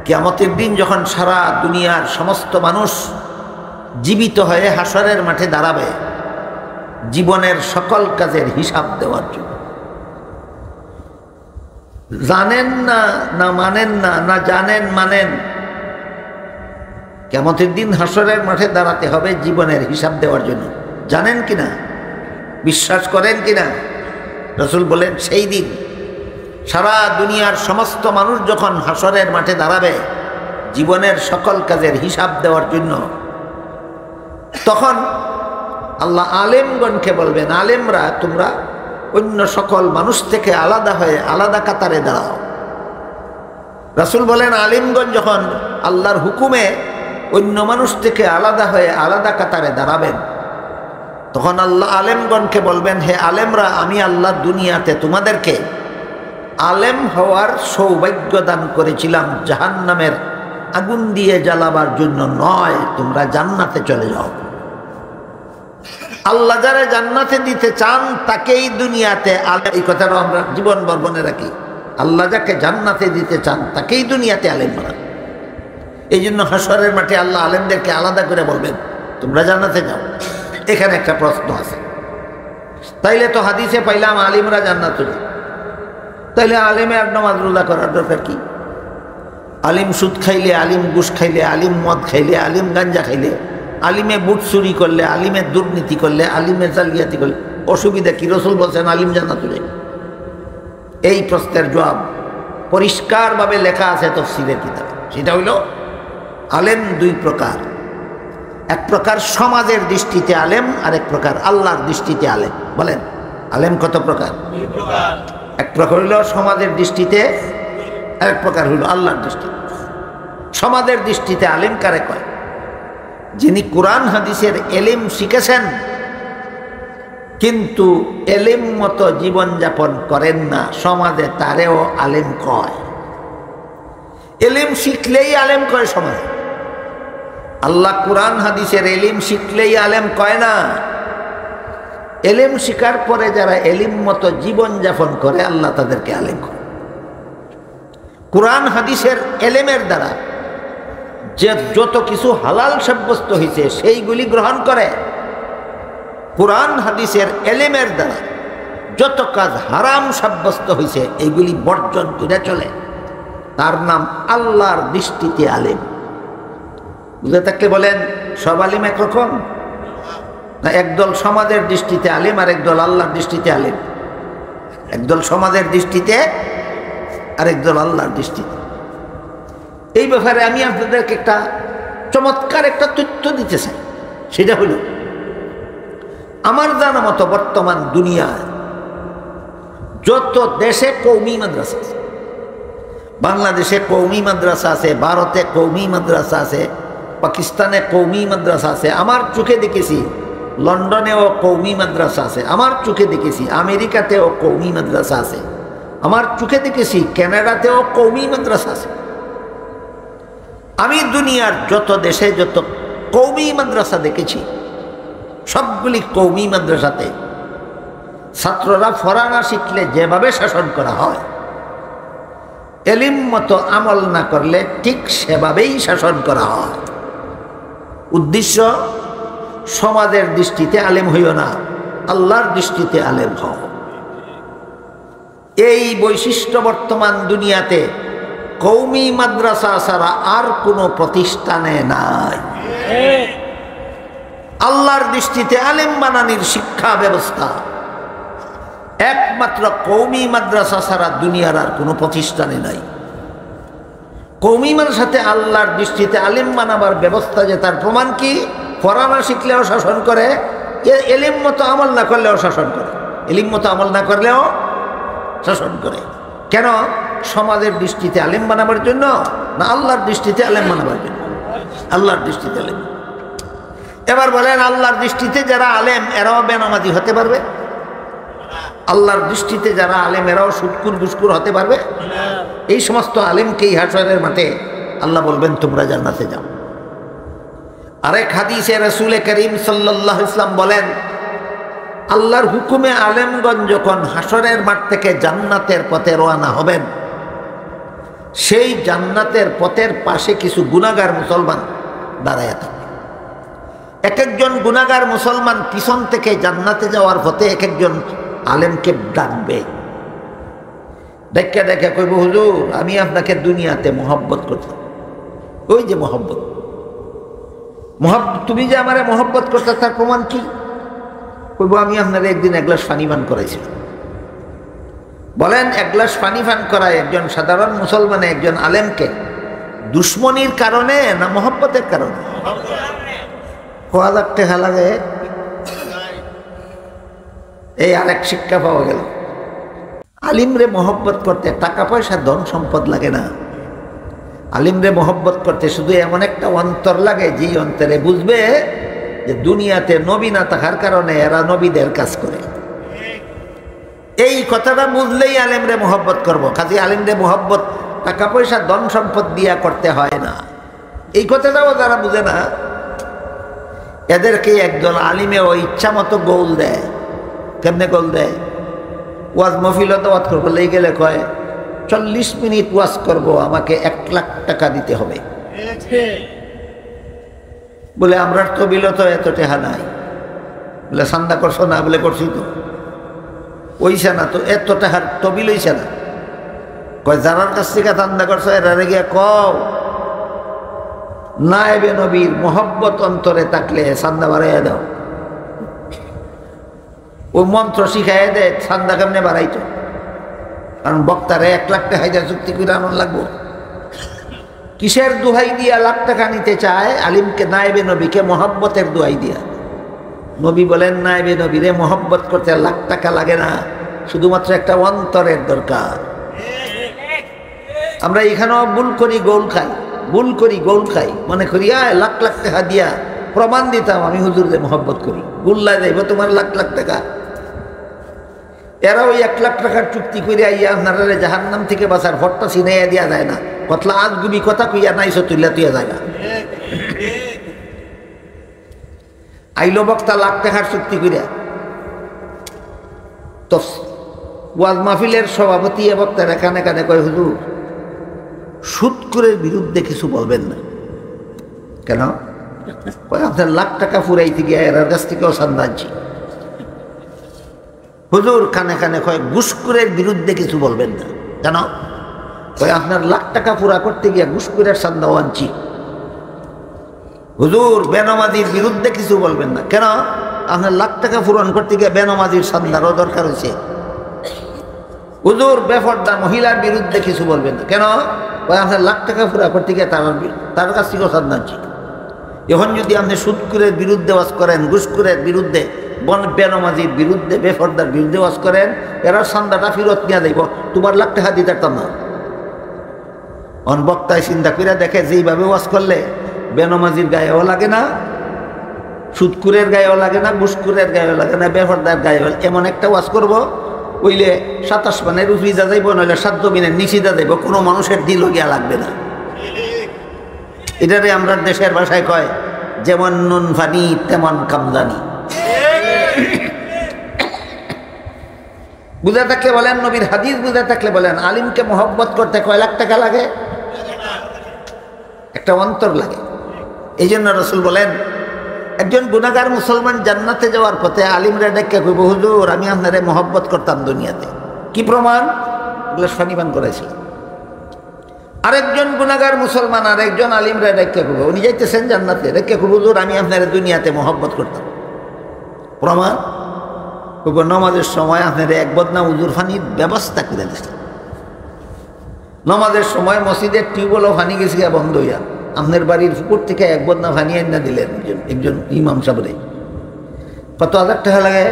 কিয়ামতের দিন যখন সারা দুনিয়ার সমস্ত মানুষ জীবিত হয়ে হাসরের মাঠে দাঁড়াবে জীবনের সকল কাজের হিসাব দেওয়ার জন্য, জানেন না না মানেন না, না জানেন মানেন, কিয়ামতের দিন হাসরের মাঠে দাঁড়াতে হবে জীবনের হিসাব দেওয়ার জন্য। জানেন কিনা, বিশ্বাস করেন কিনা? রাসূল বলেন, সেই দিন সারা দুনিয়ার সমস্ত মানুষ যখন হাসরের মাঠে দাঁড়াবে জীবনের সকল কাজের হিসাব দেওয়ার জন্য, তখন আল্লাহ আলেমগণকে বলবেন, আলেমরা তোমরা অন্য সকল মানুষ থেকে আলাদা হয়ে আলাদা কাতারে দাঁড়াও। রাসূল বলেন, আলেমগণ যখন আল্লাহর হুকুমে অন্য মানুষ থেকে আলাদা হয়ে আলাদা কাতারে দাঁড়াবেন, তখন আল্লাহ আলেমগণকে বলবেন, হে আলেমরা, আমি আল্লাহ দুনিয়াতে তোমাদেরকে আলেম হওয়ার সৌভাগ্য দান করেছিলাম জাহান্নামের আগুন দিয়ে জ্বালাবার জন্য নয়, তোমরা জান্নাতে চলে যাও। আল্লাহ যারা জান্নাতে দিতে চান তাকেই দুনিয়াতে আলেম, এই কথাটা আমরা জীবন বর্বনে রাখি। আল্লাহ যাকে জান্নাতে দিতে চান তাকেই দুনিয়াতে আলেম বানান। এই জন্য হাসরের মাঠে আল্লাহ আলেমদেরকে আলাদা করে বলবেন, তোমরা জান্নাতে যাও। এখানে একটা প্রশ্ন আছে, তাইলে তো হাদিসে পাইলাম আলিমরা জান্নাতে যায়, তাইলে আলেমে আর নামাজ রোজা করার দরকার কি? আলিম সুদ খাইলে, আলিম ঘুষ খাইলে, আলিম মদ খাইলে, আলিম গাঞ্জা খাইলে, আলিমে বুট চুরি করলে, আলিমে দুর্নীতি করলে, আলিমে জালিয়াতি করলে অসুবিধা কি? রাসূল বলছেন আলিম জান্নাতে যায়। এই প্রশ্নের জবাব পরিষ্কারভাবে লেখা আছে তাফসীরের কিতাবে। সেটা হইল, আলেম দুই প্রকার, এক প্রকার সমাজের দৃষ্টিতে আলেম, আর এক প্রকার আল্লাহর দৃষ্টিতে আলেম। বলেন, আলেম কত প্রকার? এক প্রকার হইল সমাজের দৃষ্টিতে, আর এক প্রকার হইল আল্লাহর দৃষ্টিতে। সমাজের দৃষ্টিতে আলেম কারে কয়? যিনি কোরআন হাদিসের এলিম শিখেছেন কিন্তু এলিম মতো জীবনযাপন করেন না, সমাজে তারেও আলেম কয়। এলিম শিখলেই আলেম কয় সমাজে। আল্লাহ কোরআন হাদিসের এলিম শিখলেই আলেম কয় না। এলিম শিকার পরে যারা এলিম মতো জীবনযাপন করে আল্লাহ তাদেরকে আলেম করে। কোরআন হাদিসের এলেমের দ্বারা যে যত কিছু হালাল সাব্যস্ত হয়েছে সেইগুলি গ্রহণ করে, কোরআন হাদিসের এলেমের দ্বারা যত কাজ হারাম সাব্যস্ত হয়েছে এইগুলি বর্জন করে চলে, তার নাম আল্লাহর দৃষ্টিতে আলেম। বুঝে থাকলে বলেন, সব আলিম একরকম না? একদল সমাজের দৃষ্টিতে আলেম, আর একদল আল্লাহর দৃষ্টিতে আলেম। একদল সমাজের দৃষ্টিতে, আর একদল আল্লাহর দৃষ্টিতে। এই ব্যাপারে আমি আপনাদেরকে একটা চমৎকার একটা তথ্য দিতে চাই। সেটা হলো, আমার জানা মতো বর্তমান দুনিয়ায় যত দেশে কওমি মাদ্রাসা আছে, বাংলাদেশে কওমি মাদ্রাসা আছে, ভারতে কওমি মাদ্রাসা আছে, পাকিস্তানে কওমি মাদ্রাসা আছে, আমার চোখে দেখেছি লন্ডনেও কওমি মাদ্রাসা আছে, আমার চোখে দেখেছি আমেরিকাতেও কওমি মাদ্রাসা আছে, আমার চোখে দেখেছি কানাডাতেও কওমি মাদ্রাসা আছে। আমি দুনিয়ার যত দেশে যত কওমি মাদ্রাসা দেখেছি, সবগুলি কওমি মাদ্রাসাতে ছাত্ররা ফরানা শিখলে যেভাবে শাসন করা হয়, এলিম মতো আমল না করলে ঠিক সেভাবেই শাসন করা হয়। উদ্দেশ্য, সমাজের দৃষ্টিতে আলেম হইও না, আল্লাহর দৃষ্টিতে আলেম হও। এই বৈশিষ্ট্য বর্তমান দুনিয়াতে কওমি মাদ্রাসা ছাড়া আর কোনো প্রতিষ্ঠানে নাই। আল্লাহর দৃষ্টিতে আলেম বানানির শিক্ষা ব্যবস্থা একমাত্র কওমি মাদ্রাসা ছাড়া দুনিয়ার আর কোনো প্রতিষ্ঠানে নাই। কওমি মাদ্রাসাতে আল্লাহর দৃষ্টিতে আলেম বানাবার ব্যবস্থা যে তার প্রমাণ কি? পড়ানো শিখলেও শাসন করে, এলিম মতো আমল না করলেও শাসন করে, এলিম মতো আমল না করলেও শাসন করে। কেন? সমাজের দৃষ্টিতে আলেম বানাবার জন্য না আল্লাহর দৃষ্টিতে আলেম বানাবার জন্য? আল্লাহর দৃষ্টিতে আলেম। এবার বলেন, আল্লাহর দৃষ্টিতে যারা আলেম এরাও বেনামাজি হতে পারবে? আল্লাহর দৃষ্টিতে যারা আলেম এরাও সুদকুর ঘুষকুর হতে পারবে? এই সমস্ত আলেমকেই হাসরের মাঠে আল্লাহ বলবেন তোমরা জান্নাতে যাও। আরেক হাদিসে রাসূল করিম সাল্লাল্লাহু আলাইহি ওয়াসাল্লাম বলেন, আল্লাহর হুকুমে আলেমগণ যখন হাসরের মাঠ থেকে জান্নাতের পথে রওনা হবেন, সেই জান্নাতের পথের পাশে কিছু গুনাহগার মুসলমান দাঁড়ায় থাকবে। এক একজন গুনাহগার মুসলমান পিছন থেকে জান্নাতে যাওয়ার পথে এক একজন আলেমকে ডাকবে। দেখে দেখে কইব, হুজুর আমি আপনাকে দুনিয়াতে মহব্বত করতাম। ওই যে মহব্বত, তুমি যে আমারে মহব্বত করতে, তার প্রমাণ কি? কইব আমি আপনার একদিন এক গ্লাস পানি পান করাইছিলাম। বলেন, এক গ্লাস পানি পান করায় একজন সাধারণ মুসলমানে একজন আলেমকে দুশ্মনির কারণে না মহব্বতের কারণে? কোয়া লাগতে লাগে। এই আরেক শিক্ষা পাওয়া গেল, আলিমরে মহব্বত করতে টাকা পয়সা ধন সম্পদ লাগে না। আলিমরে মহব্বত করতে শুধু এমন একটা অন্তর লাগে, যেই অন্তরে বুঝবে যে দুনিয়াতে নবী না থাকার কারণে এরা নবীদের কাজ করে। এই কথাটা বুঝলেই আলেমরে মহব্বত করব। কাজে আলিমরে মহব্বত টাকা পয়সা ধন সম্পদ দিয়া করতে হয় না। এই কথাটাও যারা বুঝে না, এদেরকে একজন আলিমে ও ইচ্ছা মতো গোল দেয়। কেমনে গোল দেয়? ওয়াজ মহফিলত ওয়াজ করবো, লেগে গেলে কয় 40 মিনিট ওয়াজ করব, আমাকে 1 লাখ টাকা দিতে হবে। বলে আমরা তো বিলত এত টাকা নাই। বলে চান্দা করছো না? বলে করছি তো। ওইসা না তো, এত টাকার তবিল হইছে না। কয় যারার কাছ থেকে চান্দা করছো এরা গিয়া কও, নায়েবে নবীর মহব্বত অন্তরে থাকলে চান্দা বাড়াইয়া দাও। ওই মন্ত্র শিখাইয়া দেয় চান্দা কেমনে বাড়াইতো। কারণ বক্তারে 1 লাখ টাকা চুক্তি করে আনন্দ লাগবো। কিসের দোহাই দিয়া লাখ টাকা নিতে চায়? আলিমকে, নায়েবে নবীকে মহব্বতের দোহাই দিয়া। নবী বলেন, নায়েবে নবীরে মহব্বত করতে লাখ টাকা লাগে না, শুধুমাত্র একটা অন্তরের দরকার। আমরা এখানেও ভুল করি, গোল খাই, ভুল করি, গোল খাই, মনে করি লাখ লাখ টাকা দিয়া প্রমাণ দিতাম আমি হুজুরদের মহব্বত করি, গুল্লায় যাইব তোমার লাখ লাখ টাকা। এরা ওই 1 লাখ টাকার চুক্তি করে আইয়া আপনারা জাহান্নাম থেকে বাঁচার ভট্টা ছিনাইয়া দেওয়া যায় না। কতলা আজগুবি কথা কইয়া নাইছো তুইলা তুইয়া যায় না। আইলো বক্তা লাখ টাকার চুক্তি করিয়া, তো ওয়াজ মাহফিলের সভাপতি বক্তার এখানে কানে কয়, হুজুর সুদখোরের বিরুদ্ধে কিছু বলবেন না। কেন? কয় আপনার লাখ টাকা ফুরাইতে গিয়া এরার কাছ থেকেও চান্দা আনছি। হুজুর কানে কানে কয় ঘুষখোরের বিরুদ্ধে কিছু বলবেন না। কেন? কয় আপনার লাখ টাকা পুরা করতে গিয়া ঘুষখোরের চান্দাও আনছি। হুজুর বেনামাজির বিরুদ্ধে কিছু বলবেন না। কেন? আপনার লাখ টাকা পূরণ করতে গিয়ে বেনামাজির চান্দারও দরকার হয়েছে। হুজুর বেপরদা মহিলার বিরুদ্ধে কিছু বলবেন না। কেন? কয় আপনার লাখ টাকা পুরা করতে গিয়ে তার কাছ থেকেও চান্দা আনছি। এখন যদি আপনি সুদখোরের বিরুদ্ধে ওয়াজ করেন, ঘুষখোরের বিরুদ্ধে, বেনামাজির বিরুদ্ধে, বেপরদার বিরুদ্ধে ওয়াজ করেন, এরা চান্দাটা ফেরত নিয়ে যাইব, তোমার লাখ টাকা দিতে পারতাম না। অন বক্তায় চিন্তা করে দেখে যেইভাবে ওয়াজ করলে বেনামাজির গায়েও লাগে না, সুদখোরের গায়েও লাগে না, ঘুষখোরের গায়েও লাগে না, বেপরদার গায়ে এমন একটা ওয়াজ করব, ওইলে 27 পানের উপরে যা যাইব, নইলে 7 জমিনের নিচে যা যাইব, কোনো মানুষের দিল গিয়া লাগবে না। এটারে আমরা দেশের ভাষায় কয়, যেমন নুন ফানি তেমন কামদানি। বুঝে থাকলে বলেন, নবীর হাদিস বুঝে থাকলে বলেন, আলিমকে মহব্বত করতে কয় লাখ টাকা লাগে? একটা অন্তর লাগে। এই জন্য রাসূল বলেন, একজন গুনাহগার মুসলমান জান্নাতে যাওয়ার পথে আলিমরা ডেকে কইব, হুজুর আমি আপনারে মহব্বত করতাম দুনিয়াতে। কি প্রমাণ? গ্লাস পানি পান করাইছিলাম। আরেকজন গুনাহগার মুসলমান আরেকজন আলিমরা রেখে করবো, উনি যাইতেছেন জান্নাতে, রেখে করবো হুজুর আমি আপনার দুনিয়াতে মহব্বত করতাম। প্রমাণ নমাজের সময় আপনার এক বদনা উজুর ফানির ব্যবস্থা করে দিচ্ছেন। নমাজের সময় মসজিদের টিউবওয়েলও ফানি গেছে বন্ধ হইয়া, আপনার বাড়ির পুকুর থেকে এক বদনা ফানি এনে দিলেন একজন ইমাম সাহেবরে। কত হাজার টাকা লাগে?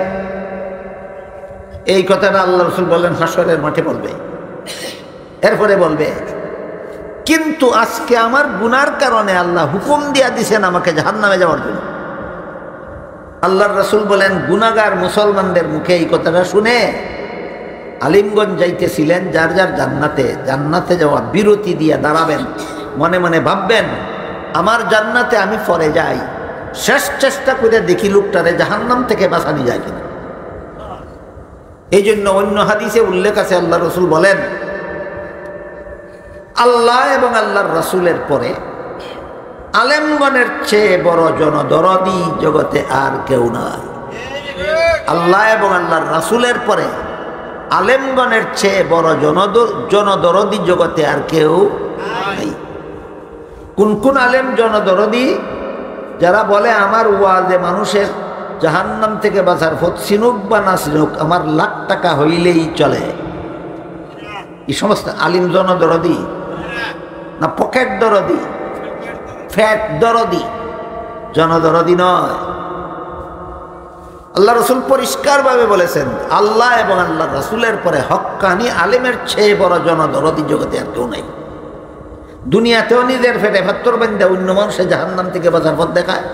এই কথাটা আল্লাহ রসুল বললেন হাসরের মাঠে বলবে, এরপরে বলবে কিন্তু আজকে আমার গুনার কারণে আল্লাহ হুকুম দিয়া দিছেন আমাকে জাহান্নামে যাওয়ার জন্য। আল্লাহর রসুল বলেন গুনাহগার মুসলমানদের মুখে এই কথাটা শুনে আলিমগঞ্জ যাইতেছিলেন, যার যার জান্নাতে যাওয়া বিরতি দিয়ে দাঁড়াবেন, মনে মনে ভাববেন আমার জান্নাতে আমি পরে যাই, শেষ চেষ্টা করে দেখি লোকটারে জাহান্নাম থেকে বাঁচানো যায় কিনা। এই জন্য অন্য হাদিসে উল্লেখ আছে, আল্লাহ রসুল বলেন আল্লাহ এবং আল্লাহর রসুলের পরে আলেমগণের চেয়ে বড় জনদরদি জগতে আর কেউ নাই। আল্লাহ এবং আল্লাহর রসুলের পরে আলেমগণের চেয়ে বড় জনদরদি জগতে আর কেউ নাই। কোন কোন আলেম জনদরদি? যারা বলে আমার ওয়াজে মানুষের জাহান্নাম থেকে বাঁচার পথ চিনুক বা না চিনুক আমার লাখ টাকা হইলেই চলে। এই সমস্ত আলিম জনদরদি না পকেট দরদি, ফ্যাট দরদি? জনদরদি নয়। আল্লাহ রসুল পরিষ্কারভাবে বলেছেন আল্লাহ এবং আল্লাহ রসুলের পরে হক্কানি আলেমের চেয়ে বড় জনদরদি জগতে আর কেউ নাই। দুনিয়াতেও নিজের ফেটে ফাত্তর বান্ধা অন্য মানুষে জাহান্নাম থেকে বাঁচার পথ দেখায়,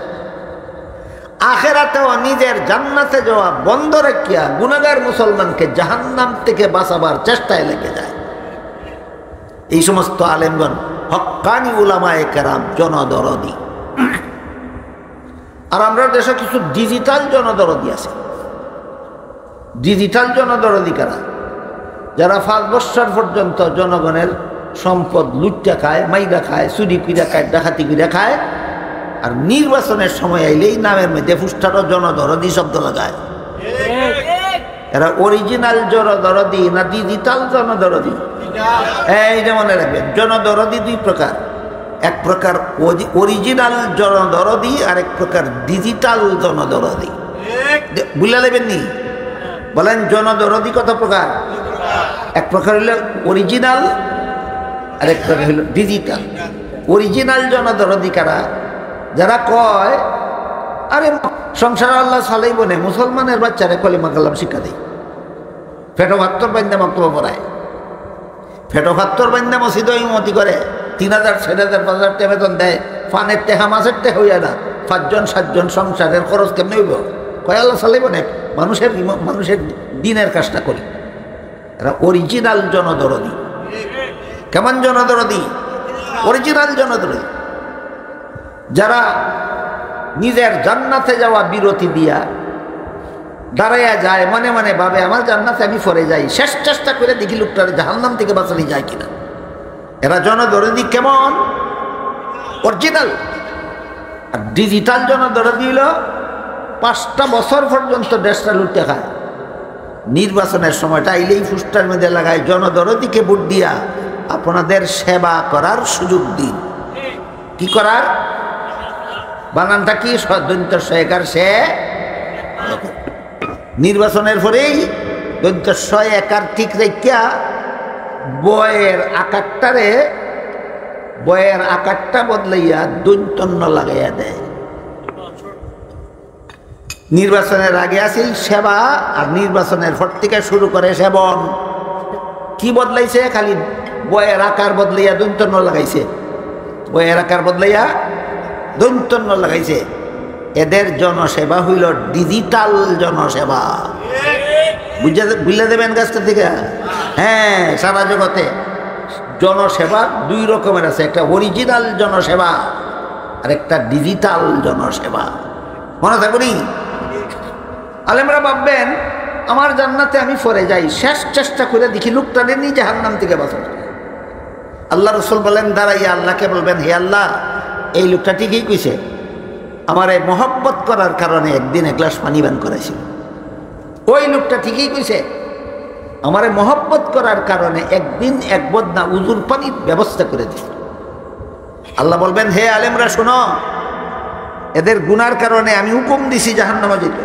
আখেরাতেও নিজের জান্নাতে যাওয়া বন্ধ রেখিয়া গুনাহগার মুসলমানকে জাহান্নাম থেকে বাঁচাবার চেষ্টায় লেগে যায়। এই সমস্ত আলেমগণ হক্কানি উলামায়ে কেরাম জনদরদি। আর আমরা দেশে কিছু ডিজিটাল জনদরদি আছে। ডিজিটাল জনদরদি কারা? যারা 5 বছর পর্যন্ত জনগণের সম্পদ লুটটা খায়, মাইরা খায়, চুরি কুইরা খায়, ডাকাতি কুইরা খায়, আর নির্বাচনের সময় আইলেই নামের মধ্যে ফুষ্টারও জনদরদি শব্দ লাগায়। এরা অরিজিনাল জনদরদি না ডিজিটাল জনদরদি? এই যে মনে রাখবেন জনদরদি দুই প্রকার, এক প্রকার অরিজিনাল জনদরদি আর এক প্রকার ডিজিটাল জনদরদি। বুঝলে নেবেন নি? বলেন জনদরদি কত প্রকার? এক প্রকার হইল অরিজিনাল আর এক প্রকার হইল ডিজিটাল। অরিজিনাল জনদরদি কারা? যারা কয় আরে সংসার আল্লাহ চালাই বনে মুসলমানের বাচ্চারে কলিমা কালাম শিক্ষা দেয়, ফেটো ভাত্তর বান্ধা বক্তব্য পড়ায়, ফেটো ভাত্তর বান্ধা মসজিদ ইমতি করে, 3000 4000 5000 টাকা বেতন দেয়, ফানের টেহা মাছের টেহা হইয়া না, 5 জন 7 জন সংসারের খরচ কেমনি হইব? কয় আল্লাহ চালাইব না, মানুষের দিনের কাজটা করি। এরা অরিজিনাল জনদরদি। কেমন জনদরদি? অরিজিনাল জনদরদি। যারা নিজের জান্নাতে যাওয়া বিরতি দিয়া দাঁড়াইয়া যায়, মনে মনে ভাবে আমার জান্নাতে আমি পরে যাই, শেষ চেষ্টা করে দেখি লোকটার জাহান্নাম থেকে বাঁচানো যায় কিনা। এরা জনদরদি কেমন? অরিজিনাল। আর ডিজিটাল জনদরদি হলো 5টা বছর পর্যন্ত দেশটা লুটে খায়, নির্বাচনের সময়টা আইলেই ফুস্টার মধ্যে লাগায় জনদরদিকে ভোট দিয়া আপনাদের সেবা করার সুযোগ দিন। কি করার? বানানটা কি? দৈন্ত সহায়কার সে। নির্বাচনের পরেই দৈন্ত সহায়কার ঠিক রেখা বয়ের আকারটা বদলাইয়া দৈন্তন্য লাগাইয়া দেয়। নির্বাচনের আগে আসিল সেবা, আর নির্বাচনের পর থেকে শুরু করে সেবন। কি বদলাইছে? খালি বয়ের আকার বদলাইয়া দৈন্তন্য লাগাইছে, বয়ের আকার বদলাইয়া দৈন্তন্য লাগাইছে। এদের জনসেবা হইল ডিজিটাল জনসেবা। বুঝলে দেবেন গাছটা থেকে? হ্যাঁ, সারা জগতে জনসেবা 2 রকমের আছে, একটা অরিজিনাল জনসেবা আর একটা ডিজিটাল জনসেবা। মনে থাকুনি? আলেমরা ভাববেন আমার জান্নাতে আমি পরে যাই, শেষ চেষ্টা করে দেখি লোকটাদের নিয়ে জাহান্নাম থেকে বাঁচানো। আল্লাহ রসুল বলেন দাঁড়াইয়া আল্লাহকে বলবেন হে আল্লাহ, এই লোকটা ঠিকই কইছে, আমার এই মহব্বত করার কারণে একদিন 1 গ্লাস পানি পান করাইছিল। ওই লোকটা ঠিকই কইছে, আমারে মহব্বত করার কারণে একদিন এক বদনা উজুর পানির ব্যবস্থা করে দিল। আল্লাহ বলবেন, হে আলেমরা শোনো, এদের গুনার কারণে আমি হুকুম দিছি জাহান্নামে যেত।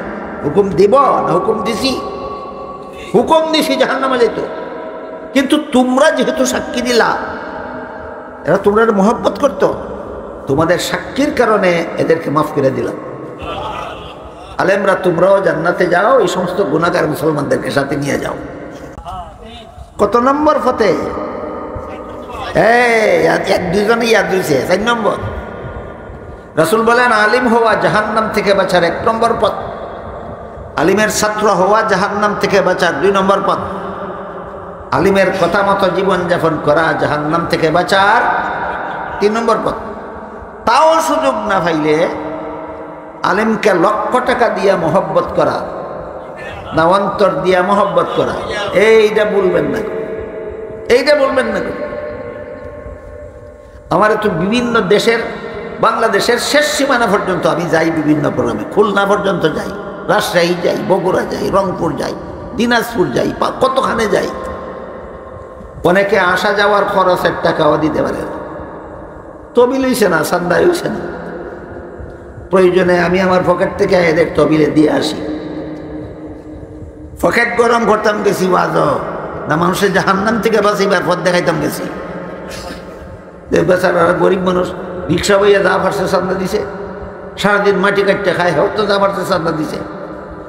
হুকুম দিব না? হুকুম দিছি, হুকুম দিছি জাহান্নামে যেত। কিন্তু তোমরা যেহেতু সাক্ষী দিলা, এরা তোমরা মহব্বত করতো, তোমাদের সাক্ষীর কারণে এদেরকে মাফ করে দিলাম। আলেমরা তোমরাও জান্নাতে যাও, এই সমস্ত গুনাহগার মুসলমানদেরকে সাথে নিয়ে যাও। কত নম্বর ফতে? এক দুইজনে ইয়াদ দিয়েছে। 4 নম্বর, রাসূল বলেন আলিম হওয়া জাহান্নাম থেকে বাঁচার 1 নম্বর পথ, আলিমের ছাত্র হওয়া জাহান্নাম থেকে বাঁচার 2 নম্বর পথ, আলিমের কথা মতো জীবনযাপন করা জাহান্নাম থেকে বাঁচার 3 নম্বর পথ। তাও সুযোগ না পাইলে আলিমকে লক্ষ টাকা দিয়া মহব্বত করা না অন্তর দিয়া মহব্বত করা, এইটা বলবেন না, এইটা বলবেন না। আমার তো বিভিন্ন দেশের, বাংলাদেশের শেষ সীমানা পর্যন্ত আমি যাই, বিভিন্ন প্রোগ্রামে খুলনা পর্যন্ত যাই, রাজশাহী যাই, বগুড়া যাই, রংপুর যাই, দিনাজপুর যাই, কতখানে যাই। অনেকে আসা যাওয়ার খরচের টাকাও দিতে পারে না, তবিল হইছে না, সান্দা হইছে না। প্রয়োজনে আমি আমার পকেট থেকে এদের তবিলে দিয়ে আসি। পকেট গরম করতাম গেছি বাজ না, মানুষের জাহান্নাম থেকে বাঁচিবার পথ দেখাইতাম গেছি। বেচারা গরিব মানুষ রিক্সা বইয়া যা পারছে চান্দা দিছে, সারাদিন মাটি কাটতে খায়, হয়তো যা পারছে চান্দা দিছে।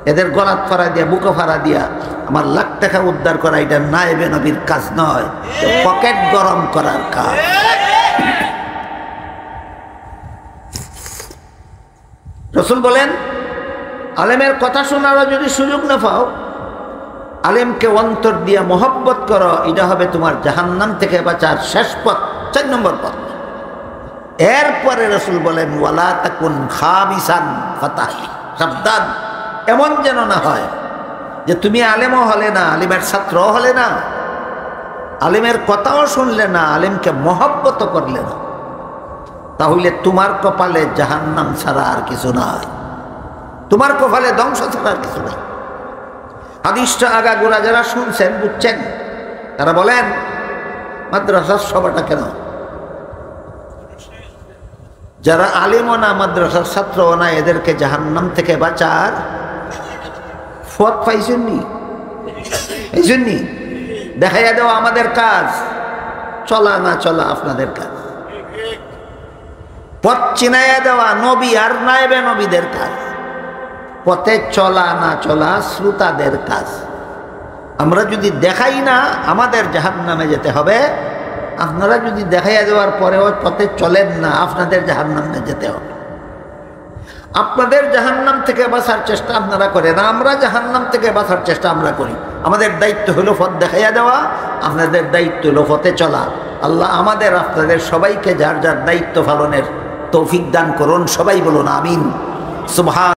এদের গলাত ফাড়া দিয়া, বুকা ফাড়া দিয়া আমার লাখ টাকা উদ্ধার করা এটা নায়েবে নবীর কাজ নয়, পকেট গরম করার কাজ। রাসূল বলেন, আলেমের কথা শোনারও যদি সুযোগ না পাও, আলেমকে অন্তর দিয়া মহব্বত করো, এটা হবে তোমার জাহান্নাম থেকে বাঁচার শেষ পথ, 4 নম্বর পথ। এরপরে রাসূল বলেন, ওয়ালা তাকুন খামিসান ফাতাহি, সাবধান, এমন যেন না হয় যে তুমি আলেমও হলে না, আলিমের ছাত্রও হলে না, আলিমের কথাও শুনলে না, আলিমকে মহব্বত করলে না, তাহলে তোমার কপালে জাহান্নাম ছাড়া আর কিছু নাই, তোমার কপালে ধ্বংস ছাড়া আর কিছু নাই। হাদিসটা আগাগোড়া যারা শুনছেন বুঝছেন, তারা বলেন মাদ্রাসার সভাটা কেন? যারা আলিমও না, মাদ্রাসার ছাত্রও না, এদেরকে জাহান্নাম থেকে বাঁচার পথ পাইছেননি, এই জন্যই দেখাইয়া দেওয়া আমাদের কাজ, চলা না চলা আপনাদের কাজ, পথ চিনাইয়া দেওয়া নবী আর নায়েবে নবীদের কাজ, পথে চলা না চলা শ্রোতাদের কাজ। আমরা যদি দেখাই না আমাদের জাহান্নামে যেতে হবে, আপনারা যদি দেখাইয়া দেওয়ার পরেও পথে চলেন না, আপনাদের জাহান্নামে যেতে হবে। আপনাদের জাহান্নাম থেকে বাঁচার চেষ্টা আপনারা করেন, আমরা জাহান্নাম থেকে বাঁচার চেষ্টা আমরা করি। আমাদের দায়িত্ব হলো পথ দেখাইয়া দেওয়া, আপনাদের দায়িত্ব হলো পথে চলা। আল্লাহ আমাদের আপনাদের সবাইকে যার যার দায়িত্ব পালনের তৌফিক দান করুন। সবাই বলুন আমিন। সুবহান।